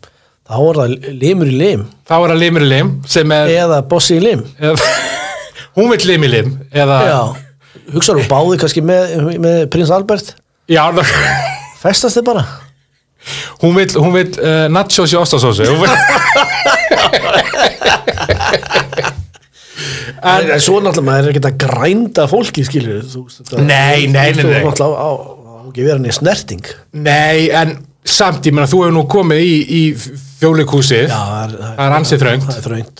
Þá er það limur í lim. Þá er það limur í lim sem er... Eða bossi í lim. Hún vill lim í lim, eða... Já, hugsaðu báði kannski með prins Albert? Já, festast þið bara? Hún vill nachos í ostasósu. En svo náttúrulega maður ekki að grænda fólki, skilur Nei. Þú náttúrulega á ekki vera henni snerting. Nei, en samt, ég meina, þú hefur nú komið í Þjóðleikhúsið. Já, það er ansið þröngt. Það er þröngt.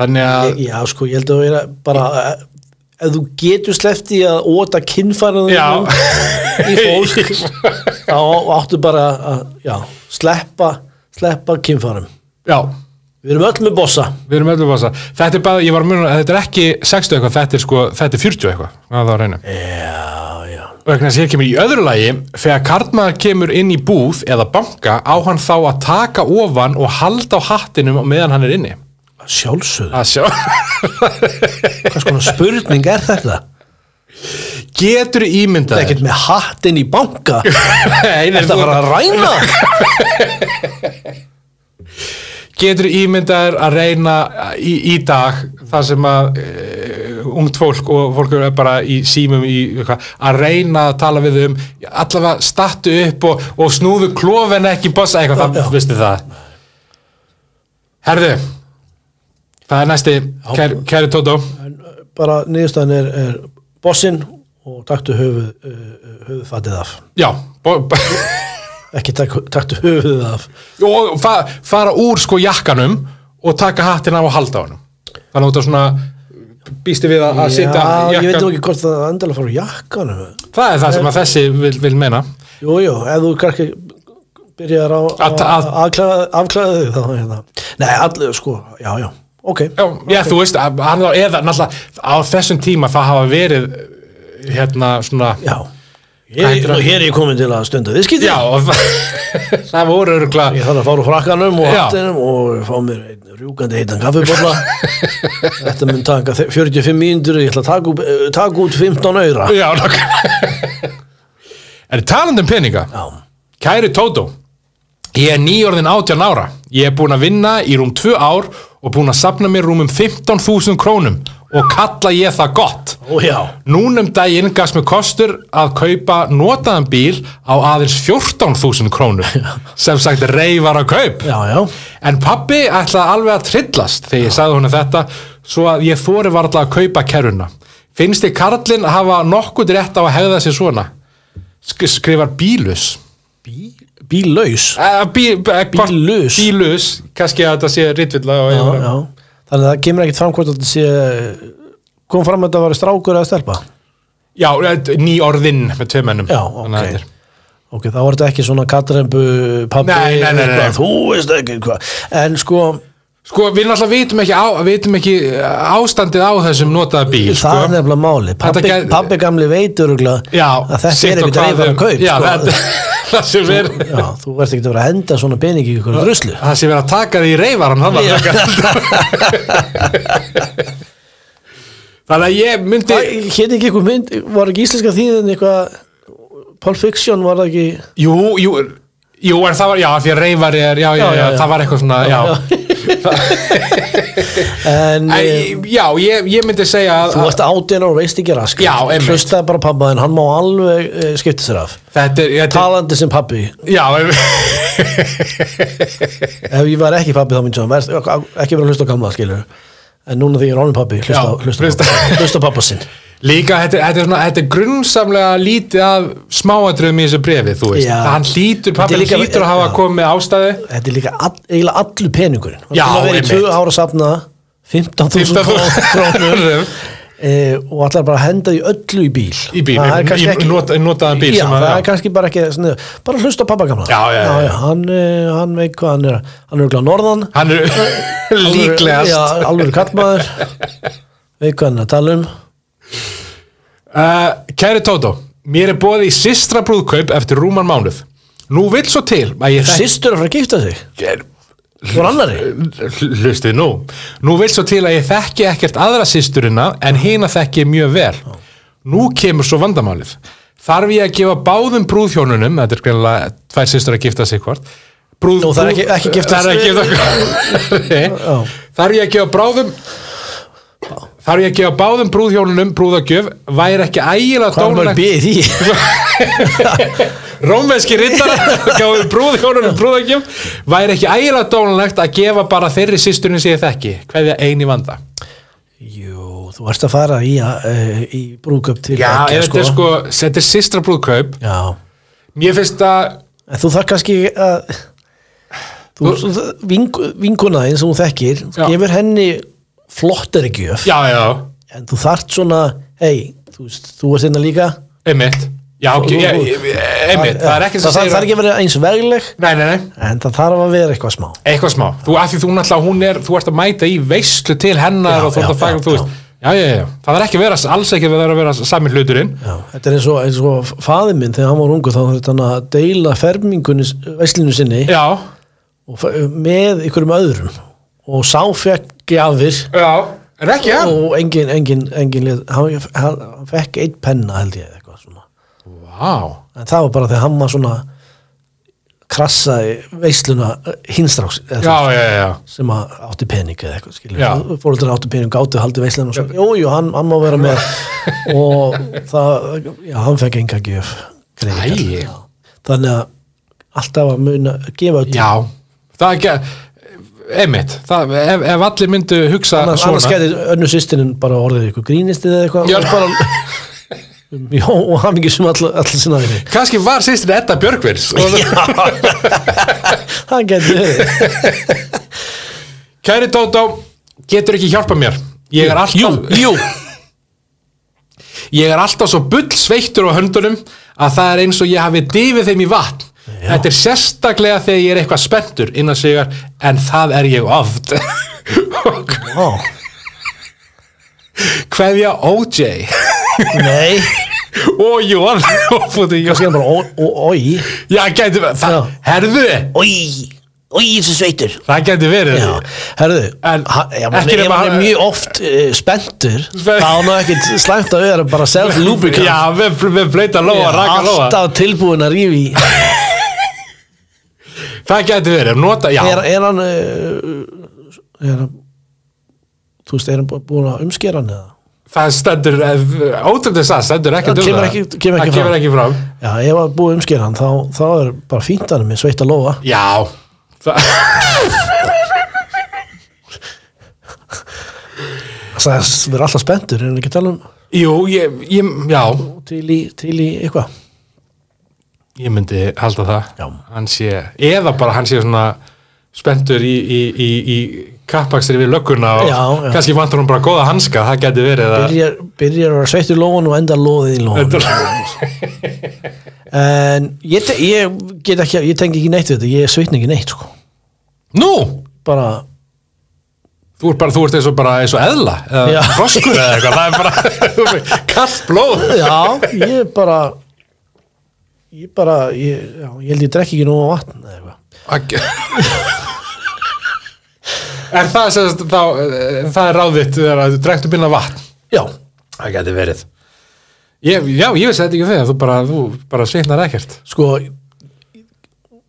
Þannig að... Já, sko, ég held að vera bara, ef þú getur sleppt í að óta kynfæraðum í fólk, þá áttu bara að, sleppa kynfærum. Já. Við erum öll með bossa. Þetta er bara, ég var að muna, þetta er ekki 60 eitthvað, þetta er 40 eitthvað. Það var reyna. Já. Og vegna þess að hér kemur í öðru lagi, þegar karlmaður kemur inn í búð eða banka, á hann þá að taka ofan og halda á hattinum meðan hann er inni. Sjálfsögðu. Hvað svona spurning er þetta? Getur ímyndað? Það er ekkert með hattinn í banka. Þetta var að ræna. Getur ímyndaður að reyna í dag þar sem að ungt fólk og fólk er bara í símum að reyna að tala við allavega stattu upp og snúðu klofin ekki bossa eitthvað, það vistu það. Herðu, það er næsti, kæri Tótó. Bara niðurstaðan er bossinn og taktu höfuðfatið af. Já, ekki taktu höfuðið af og fara úr sko jakkanum og taka hattin af og halda á honum, þannig að þú svona býstu við að setja jakkan. Ég veit nú ekki hvort það endilega fara úr jakkanum. Það er það sem að þessi vil meina. Jú, ef þú kannski byrjar afklæða þig þá er það. Nei, allir sko, já, ok. Já, þú veist, eða náttúrulega á þessum tíma það hafa verið svona. Já. Hér er ég komin til að stunda viðskipti. Já, það voru örugglega. Ég þarf að fara úr frakkanum og hattinum og fá mér einn rjúkandi heitan kaffibolla. Þetta mun taka 45 mínútur, ég ætla að taka út 15 aura. Já, en talandi peninga. Já. Kæri Tótó, ég er nýorðinn 18 ára. Ég er búinn að vinna í rúm 2 ár og búinn að safna mér rúmum 15.000 krónum. Og kalla ég það gott. Núna daginn gafst mér kostur að kaupa notaðan bíl á aðeins 14.000 krónur. Sem sagt reifar að kaup. Já. En pabbi ætlaði alveg að trillast þegar ég sagði honum þetta, svo að ég þori varla að kaupa kerruna. Finnst þið karlinn að hafa nokkuð rétt á að hegða sér svona? Skrifar bílus. Bíllaus? Bílus. Kannski að þetta sé ritvillla. Já. Þannig að það kemur ekkert fram hvort að þetta kom fram að þetta var strákur eða stelpa? Já, nýorðinn með 2 mennum. Já, ok, þá var þetta ekki svona katrembu pabbi. Nei. Þú veist ekki hvað. En sko, við náttúrulega vitum ekki ástandið á þessum notaða bíl. Það er nefnilega máli. Pabbi gamli veitur að þetta er ekkert reifar að kaup. Já, það sem verið. Já, þú verðst ekki að vera að henda svona peningi í ykkur ruslu. Það sem verið að taka því í reifaran. Þannig að ég myndi... Hétt ekki eitthvað mynd, var ekki íslenska þýðin eitthvað, Pulp Fiction var það ekki... Jú, en það var, því að reifari er, það var eitthvað svona, En ég myndi segja að þú varst 18 og veist ekki rask. Já, einmitt. Hlustaði bara pabba en hann má alveg skipta sér af. Talandi sem pabbi. Já, ef ég var ekki pabbi þá myndi ég ekki vera að hlusta á gamla, skilur. En núna þegar ég er orðinn pabbi, hlusta pabba sinn. Líka, þetta er grunnsamlega lítið af smáatriðum í þessu bréfi, þú veist. Pabbi hlýtur að hafa komið með ástæðu. Þetta er líka eiginlega allur peningurinn. Já, einmitt. Það verið 2 ára safna 15.000 krónur og allar bara henda í öllu í bíl notaðan bíl já, það kannski bara ekki bara hlusta á pappa gamla hann veit hvað hann er norðan hann er líklegast alveg kallmaður veit hvað hann að tala kæri Tótó, mér boðið í systra brúðkaup eftir rúman mánuð nú vill svo til að ég systur að fara að gifta sig Hvor annari? Hlustið nú vill svo til að ég þekki ekkert aðra systurina en hina þekki mjög vel nú kemur svo vandamálið þarf ég að gefa báðum brúðhjónunum þetta er greinilega 2 systur að gifta sig hvort það er ekki gifta sig þarf ég að gefa báðum brúðhjónunum brúðagjöf væri ekki ægilega dónalegt rómverski riddara gáðu brúðhjónunum brúðagjöf væri ekki ægilega dónalegt að gefa bara þeirri systurinn sem ég þekki kveðja ein í vanda Jú, þú varst að fara í brúðkaup til já, þetta er systra brúðkaup já mér finnst að þú þarf kannski að vinkuna eins og þú þekkir gefur henni flottari gjöf já en þú þarft svona þú ert hérna líka einmitt já, einmitt, það er ekki það þarf ekki að vera eins vegleg nei en það þarf að vera eitthvað smá af því þú náttúrulega þú ert að mæta í veislu til hennar og þú ert að færa þú veist já, það er ekki að vera alls ekki að vera sami hluturinn þetta er eins og faðir minn þegar hann var ungur þá þurfti hann að deila fermingunni veislinu sinni já og með einhverjum öðrum og sá fekk gjafir já, en ekki hann og engin hann fekk 1 penna held ég eitthvað svona en það var bara þegar hann var svona krassaði veisluna hinstráks sem átti pening eða eitthvað fóröldrar átti pening áttu haldi veisluna og svo jú, hann má vera með og það, hann fekk enga gjöf þannig að alltaf að muna gefa öll já, það er ekki einmitt, ef allir myndu hugsa annars gæti önnu systinin bara orðið eitthvað grínist eða eitthvað og hann ekki sem allir sinna þeirri kannski var systinin Edda Björgvins hann gæti kæri Tótó getur ekki hjálpa mér ég er alltaf svo bullsveittur á höndunum að það er eins og ég hafi dýfið þeim í vatn þetta er sérstaklega þegar ég er eitthvað spenntur innan sigar en það er ég oft kveðja OJ nei jú kannski hann bara oi já, gæti það herðu oi, þessu sveitur það gæti verið herðu en ef hann er mjög oft spenntur þá er hann ekkert slæmt að vera bara self-lubricant já, við blöyta lóa, raka lóa alltaf tilbúin að rífi það gæti verið nota, já er hann þú veist, er hann búin að umskera hann eða það stendur, ótrúlega það stendur ekki kemur ekki fram já, ef hann búið umskera hann þá er bara fínt hann með sveita lóa já það er alltaf spenntur er hann ekki að tala um jú, já til í eitthvað ég myndi halda það já. Hann sé, eða bara hann sé svona spenntur í kappakstri við lögguna og kannski vantar hún bara góða hanska, það geti verið byrjar að vera sveittur í lóðun og endar lóðið í lóðun en ég tengi ekki neitt við þetta, ég sveitna ekki neitt sko. Nú? Bara þú ert eins og eðla eða froskur eða eitthvað, það er bara kallt blóð já, ég held ég drekki ekki nú á vatn eða eitthvað er það er ráðitt þegar þú drekkt upp inn á vatn já, það geti verið ég veist þetta ekki þegar þú bara svitnar ekkert sko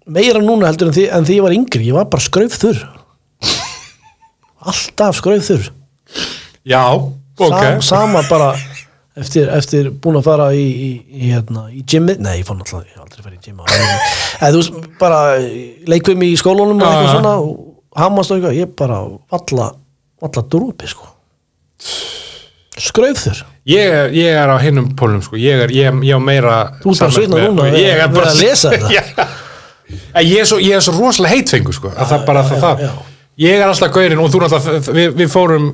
meira núna heldur en því ég var yngri ég var bara skraufþurr alltaf skraufþurr já, ok sama bara eftir búin að fara í gymmið, nei ég fór náttúrulega aldrei fara í gym eða þú veist bara leikvimi í skólunum og eitthvað svona og hamast og eitthvað, ég bara valla drúpi sko skraufþurr ég er á hinum pólum sko ég á meira þú er bara svitna núna ég er bara að lesa þetta ég er svo rosalega heitfengur sko að það bara það ég er alltaf gaurinn og þú náttúrulega við fórum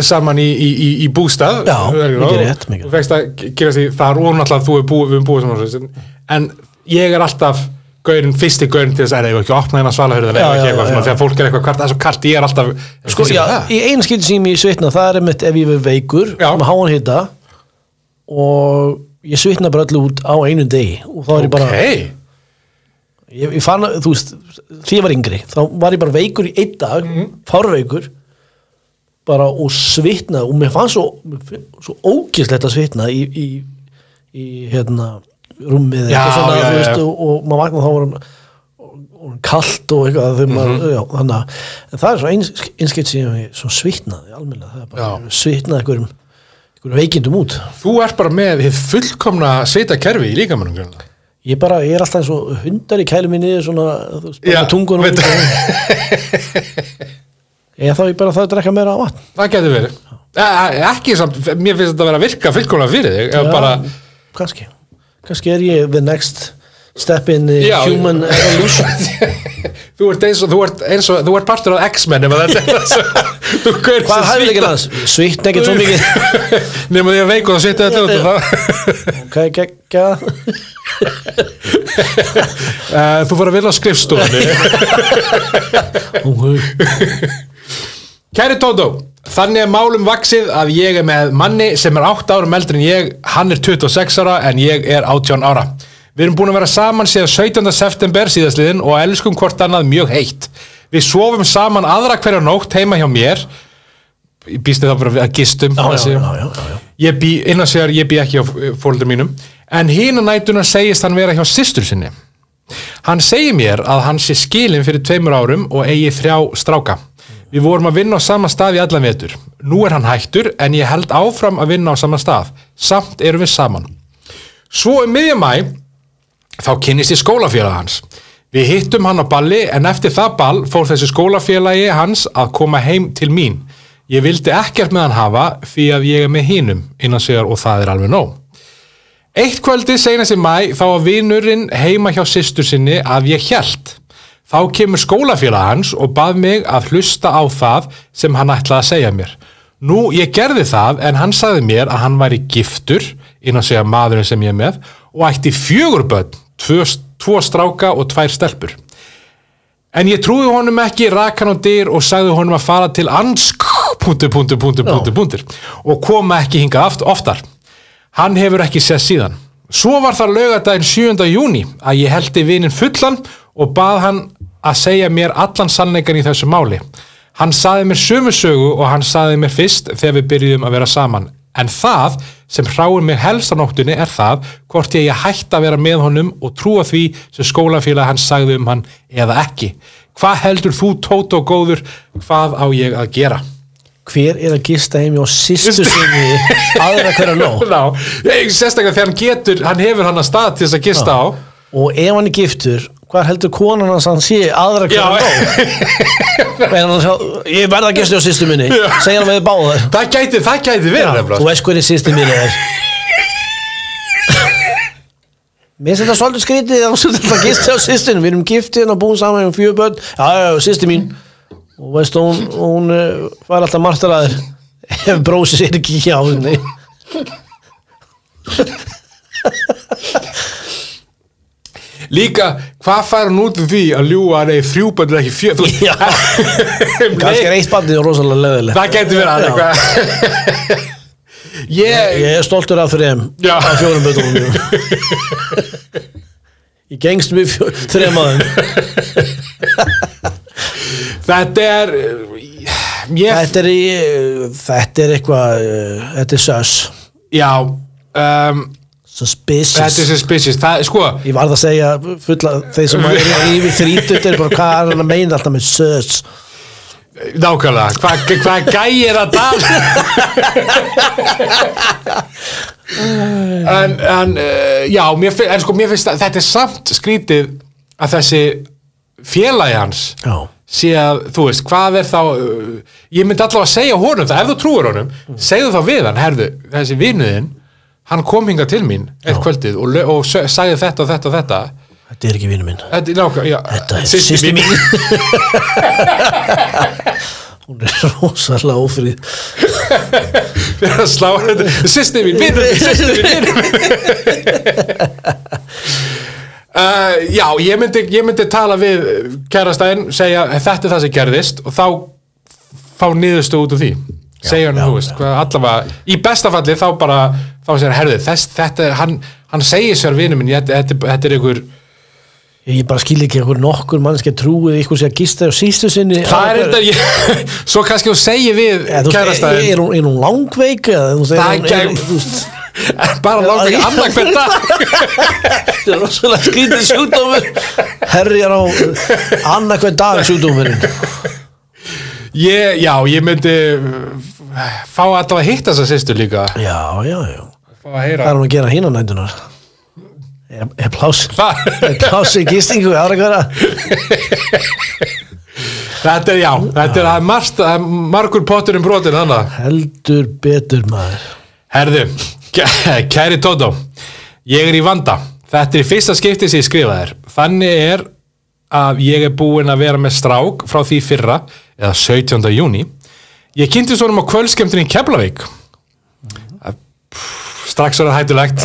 saman í bústað. Já, mikið rétt. Þú fegst að gera því þar og náttúrulega við búið saman. En ég alltaf fyrsti gaurinn til þess að ég ekki opna þennan svalahurð þegar fólk eitthvað kvart, það er svo kalt, ég alltaf sko, í einu skipti sem ég svitna, það einmitt ef ég verð veikur með háan hita og ég svitna bara öllu út á einu degi og þá er ég bara ég fann, þú veist, því ég var yngri þá var ég bara veikur í einn dag fárveikur bara og svitna og mér fannst svo ógeðslegt að svitna í hérna rúmið svona, veist, og maður vakna þá var kalt og eitthvað þannig en það er svo einskipt sem ég svo svitnaði almennilega, það er bara svitnaði einhverjum veikindum út. Þú ert bara með þið fullkomna svitakerfi í líkamannum. Ég er alltaf eins og hundar í kælu minni svona, þú veist, bara með tungunum ég bara það að drekka meira á vatn. Það getur verið. Ekki samt, mér finnst þetta að vera að virka fullkomna fyrir þig. Bara kannski ég the next step in human evolution. Þú ert partur af X-Men hvað hæfir ekki hans? Svitna ekkert svo mikið nema því að veiku og svitna þetta út ok, geggja þú fór að vilja á skrifstofunni Kæri Tótó, þannig er málum vaxið að ég er með manni sem er 8 árum eldri en ég, hann er 26 ára en ég er 18 ára. Við erum búin að vera saman síðan 17. september síðastliðin og elskum hvort annað mjög heitt. Við sofum saman aðra hverja nótt heima hjá mér. Ég býstu þá bara að gistum. Ég bý ekki á foreldrum mínum. En hina nætuna segist hann vera hjá systur sinni. Hann segir mér að hann sé skilinn fyrir 2 árum og eigi 3 stráka. Við vorum að vinna á sama stað í allan vetur. Nú er hann hættur en ég held áfram að vinna á sama stað. Samt erum við saman. Svo miðjan maí þá kynnist ég skólafélaga hans. Við hittum hann á balli en eftir það ball fór þessi skólafélagi hans að koma heim til mín. Ég vildi ekkert með hann hafa því að ég er með hinum innan sigar og það er alveg nóg. Eitt kvöldið seinast í maí þá var vinurinn heima hjá systur sinni að ég hélt. Þá kemur skólafélag hans og bað mig að hlusta á það sem hann ætlaði að segja mér. Nú, ég gerði það en hann sagði mér að hann væri giftur, innan segja maðurinn sem ég er með, og ætti 4 börn, 2 stráka og 2 stelpur. En ég trúði honum ekki, rak hann á dyr og sagði honum að fara til og koma ekki hingað oftar. Hann hefur ekki séð síðan. Svo var það laugardaginn 7. júní að ég heldi vininn fullan og bað hann að segja mér allan sannleikann í þessu máli. Hann sagði mér sömu sögu og hann sagði mér fyrst þegar við byrjuðum að vera saman. En það sem hráir mig helst á nóttunni er það hvort ég hætti að vera með honum og trúa því sem skólafélag hans sagði hann eða ekki. Hvað heldur þú Tótó góður, hvað á ég að gera? Hver er að gista heimi á systur sinni aðra hverja nótt? Sérstaklega þegar hann hefur hann að stað til þess að gista á. Og ef hann er giftur, hvað heldur konan hans hann sé aðra hverja nótt? Ég verða að gista á systur minni, segja hann við báðar. Það gæti verið nefnilega. Þú veist hvernig systur minni er. Mér finnst þetta svolítið skrítið að gista á systurinn. Við erum giftið og búin saman um 4 börn. Já, systur mín. Og veist, hún var alltaf martaraður ef brósi sér ekki hjá henni. Líka, hvað fær hann út af því að ljúga að 3 börn ekki 4? Já, kannski er 1 barnið rosalega leðilegt. Það getur verið að eitthvað. Ég er stoltur af 3 af 4 börnum. Ég gengst með 3 maður. Þetta er eitthvað þetta er sus. Já, suspicious. Þetta er suspicious. Það, sko, ég varð að segja fulla þeir sem er yfir 30 bara hvað er hann að meina alltaf með sus. Nákvæmlega, hvað gæir að tala? Já, mér finnst að þetta er samt skrítið að þessi félagi hans sé að, þú veist, hvað er þá ég myndi allavega að segja honum það, ef þú trúir honum, segðu þá við hann, herðu, þessi vinuðinn, hann kom hingað til mín eitt kvöldið og sagði þetta og þetta og þetta. Þetta er ekki vinu minn. Þetta er systir mín. Hún rosalega ófríð. Fyrir að slá þetta. Systir mín, vinur mín. Já, ég myndi tala við kærastæðin, segja þetta það sem gerðist og þá fá niðurstu út úr því. Segja hann, þú veist, allavega, í besta falli þá segir herðu, þetta hann segir sér vinur minn, þetta ykkur. Ég bara skil ekki einhver nokkur mannski trúið ykkur sem að gista á sístu sinni. Það þetta, svo kannski þú segir við kærastæðin. Er hún langveik? Bara langveik, annar hver dag. Þetta er rosalega skrítið sjúkdómur. Herjar á annar hver dag sjúkdómurinn. Ég myndi fá alltaf að hitta þessa systur líka. Já. Fá að heyra. Hvað er hún að gera hína nætunar? Er pláss í gistingu aðra hverja? Þetta er margur pottur brotin þannig. Heldur betur maður. Herðu, kæri Tótó, ég er í vanda. Þetta er í fyrsta skipti sem ég skrifa þér. Þannig að ég er búinn að vera með strák frá því fyrra, eða 17. júní. Ég kynnti svona á kvöldskemmtun í Keflavík. Strax var það hættulegt.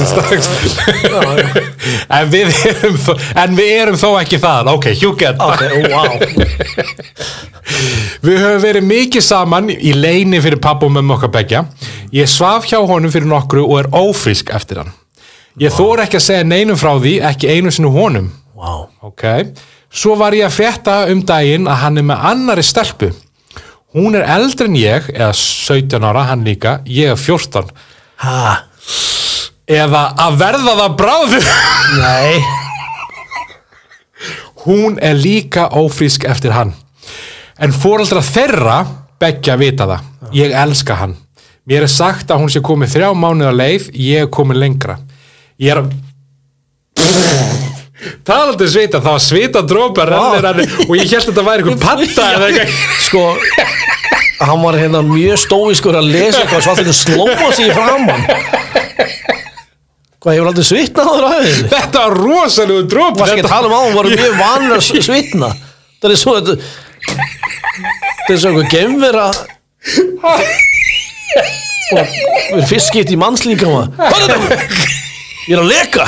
En við erum þó ekki það. Ok, hjúkett. Wow. Við höfum verið mikið saman í leini fyrir pabba og mömmu okkar beggja. Ég svaf hjá honum fyrir nokkru og er ófrísk eftir hann. Ég þori ekki að segja neinum frá því, ekki einu sinni honum. Wow. Ok. Svo var ég að frétta daginn að hann er með annarri stelpu. Hún er eldri en ég, eða 17 ára, hann líka. Ég er 14. Eða að verða það bráður. Nei. Hún er líka ófrísk eftir hann. En foreldrar þeirra beggja vita það. Ég elska hann. Mér er sagt að hún sé komið 3 mánuði á leið, ég er komið lengra. Ég er talandi svita, það var svita drópar og ég hélt að þetta væri einhver patta eða eitthvað. Sko, hann var hérna mjög stóiskur að lesa eitthvað svo alltaf slóa sig í framann. Hvað, hefur aldrei svitnað á þér aðeins? Þetta var rosalegu dróp. Varst ekki að tala á hann, voru mjög vanur að svitna. Það er svo eitthvað gemvera og við erum fyrst skipt í mannslíkama. Hvað er þetta? Ég er að leka.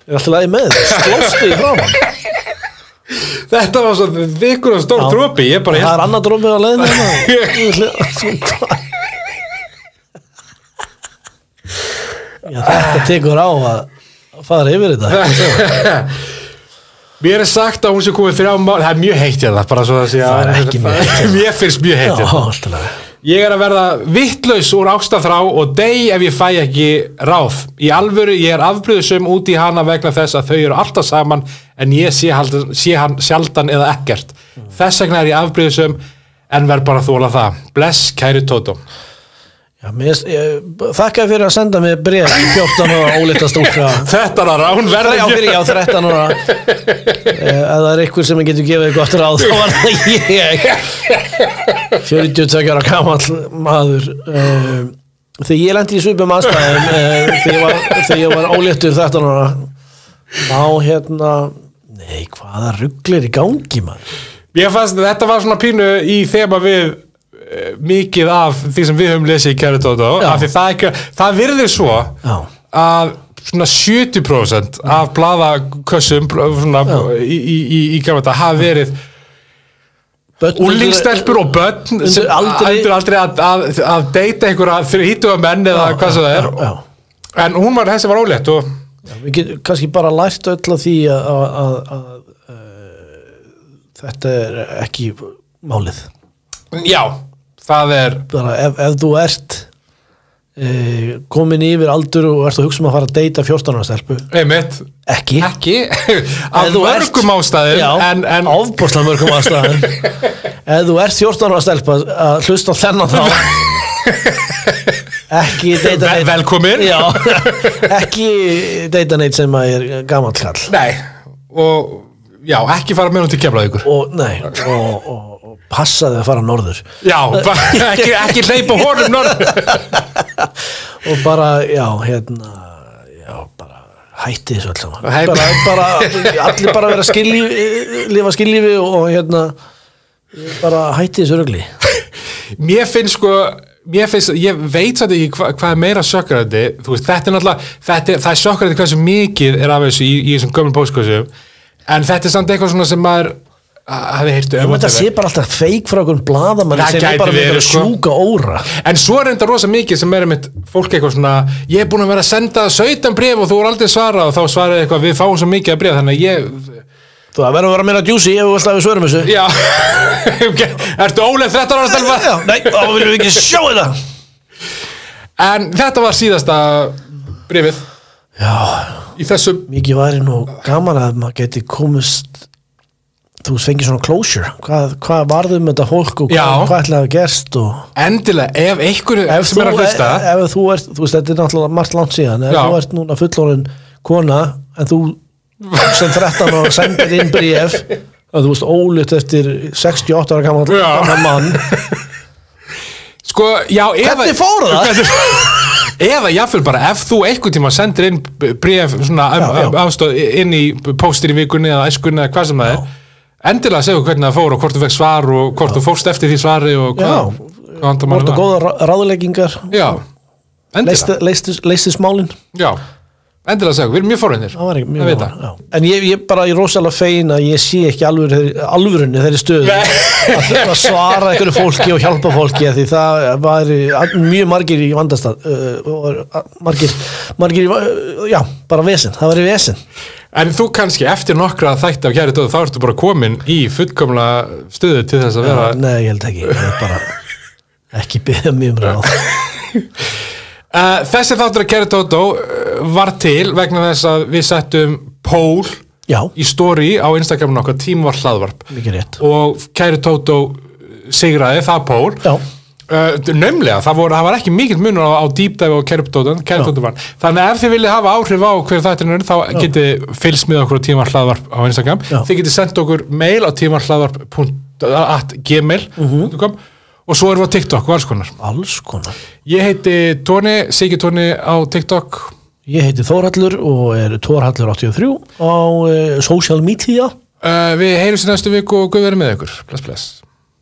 Ég er alltaf lagið með þetta. Slóstu í framann. Þetta var svo vikur og stór drópi. Það er annar drópi á leiðinu. Þetta tekur á að fara yfir þetta. Mér er sagt að hún sé komið 3 mánuði. Það er mjög heitt hérna, bara svo að segja. Það er ekki mjög heitt. Mér finnst mjög heitt hérna. Ég er að verða vittlaus úr ástaþrá og dey ef ég fæ ekki ráð. Í alvöru, ég er afbrýðisum út í hana vegna þess að þau eru alltaf saman en ég sé hann sjaldan eða ekkert. Þess vegna er ég afbrýðisum en verð bara að þola það. Bless, kæri Tótó. Já, þakka fyrir að senda mig bréf 14 ára ólita stúlka. 13 ára, hún verður Já, 13 ára. Ef það er ykkur sem getur gefið gott ráð, þá var það ég. 42 ára gamall maður. Þegar ég lendi í svipum aðstæðum, þegar ég var óléttur 13 ára, þá nei, hvaða rugl er í gangi, maður? Ég fannst að þetta var svona pínu í þema við mikið af því sem við höfum lesið í Kæri Tótó, af því það virðir svo að svona 70% af blaðakössum í gamla þetta hafa verið úlingsstelpur og börn aldrei að deyta einhverja fyrir hítuga menn eða hvað sem það er. En hún var þessi var ólétt og við getum kannski bara lært öll af því að þetta er ekki málið. Já, það er bara ef þú ert komin yfir aldur og ert að hugsa að fara að deyta 14 ára stelpu. Einmitt. Ekki. Af mörgum ástæðum en ofboðslega mörgum ástæðum. Ef þú ert 14 ára stelpa að hlusta á þennan þá ekki deyta neitt. Velkomin. Já, ekki deyta neitt sem er gamall kall. Nei, og já, ekki fara með hún til Keflavíkur. Og passaði að fara norður. Já, ekki hleypa honum norður. Og bara, bara Hætti þessu alls saman allir bara vera lifa skillífi og bara hætti þessu rugli. Mér finnst ég veit satt ekki hvað meira sjokkandi, þú veist, þetta náttúrulega það sjokkandi hversu mikið af þessu í þessum gömlum póstkössum, en þetta samt eitthvað svona sem maður hafi heyrtu þetta sé bara alltaf feik frá einhvern blaðamann sem bara verið að sjúka óra, en svo þetta rosa mikið sem mitt fólk eitthvað svona, ég búin að vera að senda 17 bréf og þú aldrei svara og þá svaraði eitthvað, við fáum svo mikið að bréf, þannig að þú verður að vera meira djúsi ef þú vilt að við svörum þessu. Já, ertu óleið 13 ára stelpa? Já, nei, þá viljum við ekki sjá þetta. En þetta var síðasta bréfið. Já, í þessu. Mikið væri nú gaman að maður geti komist, þú fengið svona closure. Hvað varðum þetta fólk og hvað ætlaði að gerst? Endilega, ef sem er að hlusta. Ef þú veist, þetta er náttúrulega margt langt síðan, ef þú ert núna fullorðin kona, en þú sem 13 og sendir inn bréf að þú veist ólut eftir 68 ára gammal mann sko, já, hvernig fór það? Eða jáfnvel bara, ef þú einhvern tíma sendir inn bréf svona afstóð inn í póstir í vikunni eða æskunni eða hvað sem það endilega segja hvernig það fór og hvort þú fekk svar og hvort þú fórst eftir því svari og hvort þú góða ráðleggingar leisti smálin endilega segja, við erum mjög forvinnir en ég bara er rosalega fegin að ég sé ekki alvörunni þeirri stöðu að svara einhverju fólki og hjálpa fólki því það var mjög margir í vandastað margir bara vesen, það var í vesen. En þú kannski eftir nokkra þætti af Kæri Tóta þá ertu bara komin í fullkomla stöðu til þess að vera nei, ég held ekki, ég bara ekki beða mjög ráð. Þessi þáttur af Kæri Tóta var til vegna þess að við settum poll í story á Instagramin okkar, Tím var hlaðvarp og Kæri Tóta sigraði það poll naumlega, það var ekki mikill munur á deep dive og Kæri Tóta var, þannig að ef þið viljið hafa áhrif á hver þættirinn þá getið fylgst með okkur á Tím var hlaðvarp á Instagram, þið getið sendt okkur mail á timarhlaðvarp@gmail.com og svo erum við á TikTok og alls konar. Ég heiti Tóni, Siggi Tóni á TikTok. Ég heiti Þórhallur og er Thorhallur83 á social media. Við heyrjumst í næstu viku og Guð veri með ykkur. Bless.